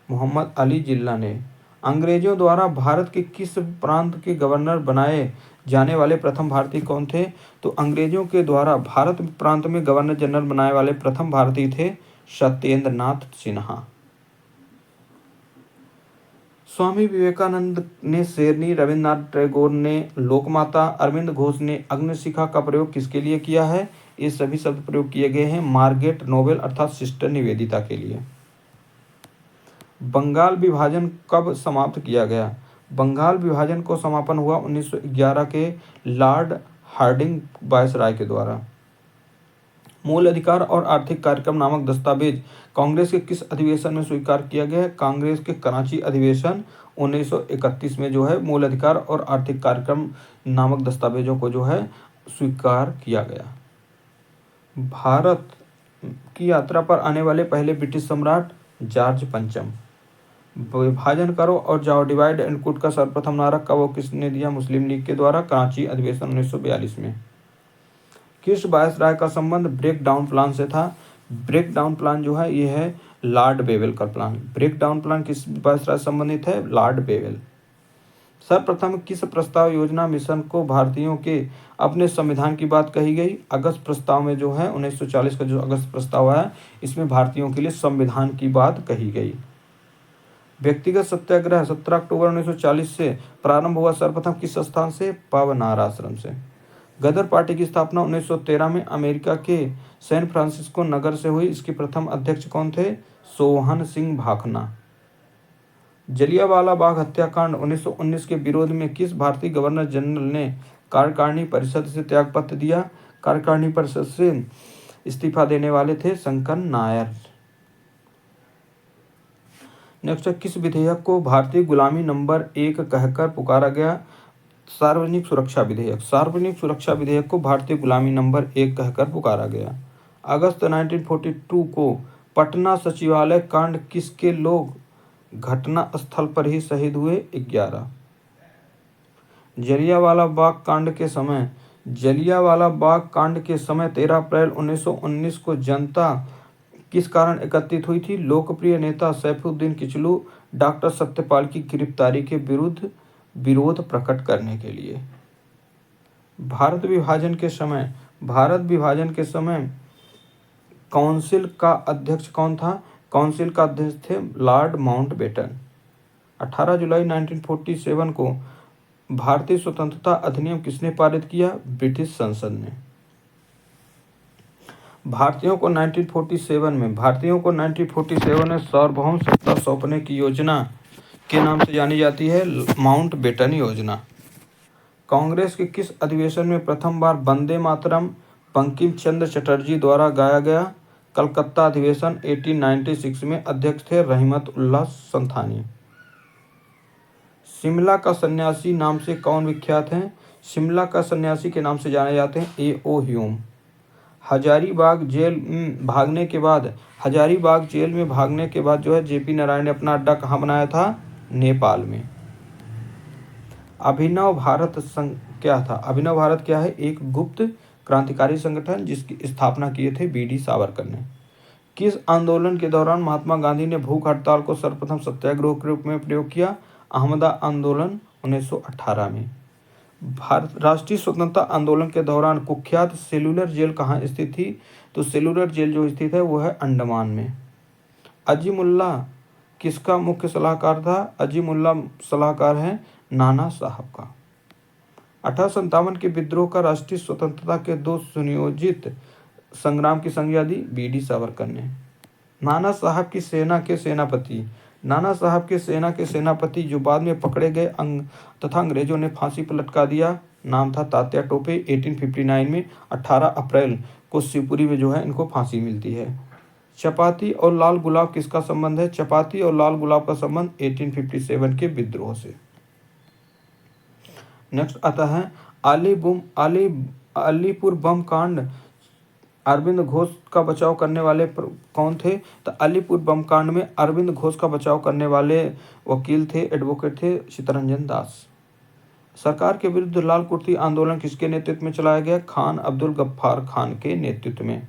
S1: मोहम्मद अली जिन्ना ने। अंग्रेजों द्वारा भारत के किस प्रांत के गवर्नर बनाए जाने वाले प्रथम भारतीय कौन थे? तो अंग्रेजों के द्वारा भारत प्रांत में गवर्नर जनरल बनाए वाले प्रथम भारतीय थे सत्येंद्र नाथ सिन्हा। स्वामी विवेकानंद ने शेरनी, रविन्द्रनाथ टैगोर ने लोकमाता, अरविंद घोष ने अग्निशिखा का प्रयोग किसके लिए किया है? ये सभी शब्द प्रयोग किए गए हैं मार्गरेट नोबेल अर्थात सिस्टर निवेदिता के लिए। बंगाल विभाजन कब समाप्त किया गया? बंगाल विभाजन को समापन हुआ 1911 के लॉर्ड हार्डिंग वायसराय के द्वारा। मूल अधिकार और आर्थिक कार्यक्रम नामक दस्तावेज कांग्रेस के किस अधिवेशन में स्वीकार किया गया? कांग्रेस के कराची अधिवेशन 1931 में जो है मूल अधिकार और आर्थिक कार्यक्रम नामक दस्तावेजों को जो है स्वीकार किया गया। भारत की यात्रा पर आने वाले पहले ब्रिटिश सम्राट जॉर्ज पंचम। विभाजन करो और जाओ, डिवाइड एंड कूट का सर्वप्रथम नारा कब और किसने दिया? मुस्लिम लीग के द्वारा, कराची अधिवेशन 1942 में। किस वायसराय का संबंध ब्रेक डाउन प्लान से था? ब्रेक डाउन प्लान जो है ये है लॉर्ड बेवेल का प्लान। ब्रेक डाउन प्लान किस वायसराय से संबंधित है? Lord Wavell. सर्वप्रथम किस प्रस्ताव योजना मिशन को भारतीयों के अपने संविधान की बात कही गई? अगस्त प्रस्ताव में जो है 1940 का जो अगस्त प्रस्ताव आया, इसमें भारतीयों के लिए संविधान की बात कही गई। व्यक्तिगत सत्याग्रह 17 अक्टूबर 1940 से प्रारंभ हुआ, सर्वप्रथम किस स्थान से? पावनार आश्रम से। गदर पार्टी की स्थापना 1913 में अमेरिका के सैन फ्रांसिस्को नगर से हुई। इसके प्रथम अध्यक्ष कौन थे? सोहन सिंह भाखना। जलियांवाला बाग हत्याकांड 1919 के विरोध में किस भारतीय गवर्नर जनरल ने कार्यकारिणी परिषद से त्यागपत्र दिया? कार्यकारिणी परिषद से इस्तीफा देने वाले थे शंकर नायर। नेक्स्ट, किस विधेयक को भारतीय गुलामी नंबर 1 कहकर पुकारा गया? सार्वजनिक सुरक्षा विधेयक। सार्वजनिक सुरक्षा विधेयक को भारतीय गुलामी नंबर 1 कहकर पुकारा गया। अगस्त 1942 को पटना सचिवालय कांड किसके लोग घटना स्थल पर ही शहीद हुए? 11। जलियांवाला बाग कांड के समय 13 अप्रैल 1919 को जनता किस कारण एकत्रित हुई थी? लोकप्रिय नेता सैफुद्दीन किचलू डॉक्टर सत्यपाल की गिरफ्तारी के विरुद्ध विरोध प्रकट करने के लिए। भारत विभाजन के समय काउंसिल का अध्यक्ष कौन था? काउंसिल का अध्यक्ष थे लॉर्ड माउंटबेटन। 18 जुलाई 1947 को भारतीय स्वतंत्रता अधिनियम किसने पारित किया? ब्रिटिश संसद ने। भारतीयों को 1947 में सार्वभौम सत्ता सौंपने की योजना के नाम से जानी जाती है माउंटबेटन योजना। कांग्रेस के किस अधिवेशन में प्रथम बार वंदे मातरम बंकिम चंद्र चटर्जी द्वारा गाया गया? कलकत्ता अधिवेशन 1896 में। अध्यक्ष थे रहमत उल्लाह संथानी। शिमला का सन्यासी नाम से कौन विख्यात हैं? शिमला का सन्यासी के नाम से जाने जाते हैं A.O. ह्यूम। हजारीबाग जेल में भागने के बाद जो है JP नारायण ने अपना अड्डा कहाँ बनाया था? नेपाल में। अभिनव भारत संघ क्या था? अभिनव भारत क्या है? एक गुप्त क्रांतिकारी संगठन जिसकी स्थापना किए थे BD सावरकर ने। किस आंदोलन के दौरान महात्मा गांधी ने भूख हड़ताल को सर्वप्रथम सत्याग्रह के रूप में प्रयोग किया? अहमदा आंदोलन 1918 में। भारत राष्ट्रीय स्वतंत्रता आंदोलन के दौरान कुख्यात सेलुलर जेल कहाँ स्थित थी? तो सेलुलर जेल जो स्थित है वो है अंडमान में। अजीमुल्ला किसका मुख्य सलाहकार था? अजीमुल्ला सलाहकार है नाना साहब का। 1857 के विद्रोह का राष्ट्रीय स्वतंत्रता के 2 सुनियोजित संग्राम की संज्ञा दी BD सावरकर ने। नाना साहब की सेना के सेनापति जो बाद में पकड़े गए तथा अंग्रेजों ने फांसी पर लटका दिया, नाम था तात्या टोपे। 1859 में 18 अप्रैल को शिवपुरी में जो है इनको फांसी मिलती है। चपाती और लाल गुलाब किसका संबंध है? चपाती और लाल गुलाब का संबंध 1857 के विद्रोह से। नेक्स्ट आता है अलीपुर बम कांड। अरविंद घोष का बचाव करने वाले कौन थे? तो अलीपुर बम कांड में अरविंद घोष का बचाव करने वाले वकील थे, एडवोकेट थे चित्तरंजन दास। सरकार के विरुद्ध लाल कुर्ती आंदोलन किसके नेतृत्व में चलाया गया? खान अब्दुल गफ्फार खान के नेतृत्व में।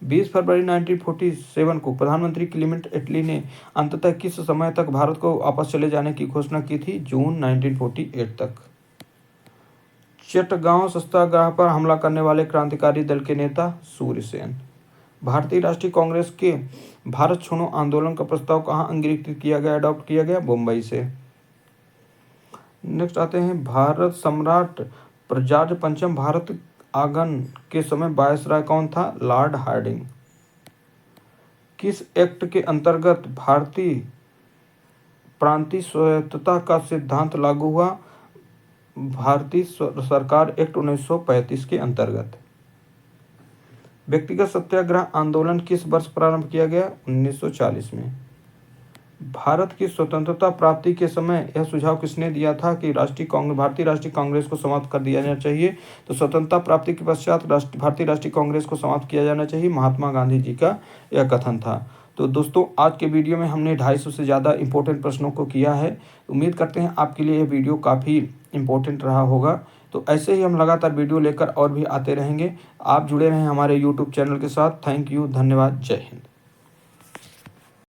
S1: 20 फरवरी 1947 को प्रधानमंत्री क्लीमेंट एटली ने अंततः किस समय तक भारत को वापस चले जाने की घोषणा की थी? जून 1948 तक। चटगांव सत्याग्रह पर हमला करने वाले क्रांतिकारी दल के नेता सूर्यसेन। भारतीय राष्ट्रीय कांग्रेस के भारत छोड़ो आंदोलन का प्रस्ताव कहाँ अंगीकृत किया गया, अडॉप्ट किया गया? मुंबई से। नेक्स्ट आते हैं भारत सम्राट जॉर्ज पंचम भारत आगमन के समय वायसराय कौन था? Lord Hardinge. किस एक्ट के अंतर्गत भारतीय प्रांतीय स्वायत्तता का सिद्धांत लागू हुआ? भारतीय सरकार एक्ट 1935 के अंतर्गत। व्यक्तिगत सत्याग्रह आंदोलन किस वर्ष प्रारंभ किया गया? 1940 में। भारत की स्वतंत्रता प्राप्ति के समय यह सुझाव किसने दिया था कि भारतीय राष्ट्रीय कांग्रेस को समाप्त कर दिया जाना चाहिए? तो स्वतंत्रता प्राप्ति के पश्चात भारतीय राष्ट्रीय कांग्रेस को समाप्त किया जाना चाहिए, महात्मा गांधी जी का यह कथन था। तो दोस्तों, आज के वीडियो में हमने 250 से ज़्यादा इंपॉर्टेंट प्रश्नों को किया है। उम्मीद करते हैं आपके लिए यह वीडियो काफ़ी इंपॉर्टेंट रहा होगा। तो ऐसे ही हम लगातार वीडियो लेकर और भी आते रहेंगे। आप जुड़े रहें हमारे यूट्यूब चैनल के साथ। थैंक यू, धन्यवाद, जय हिंद।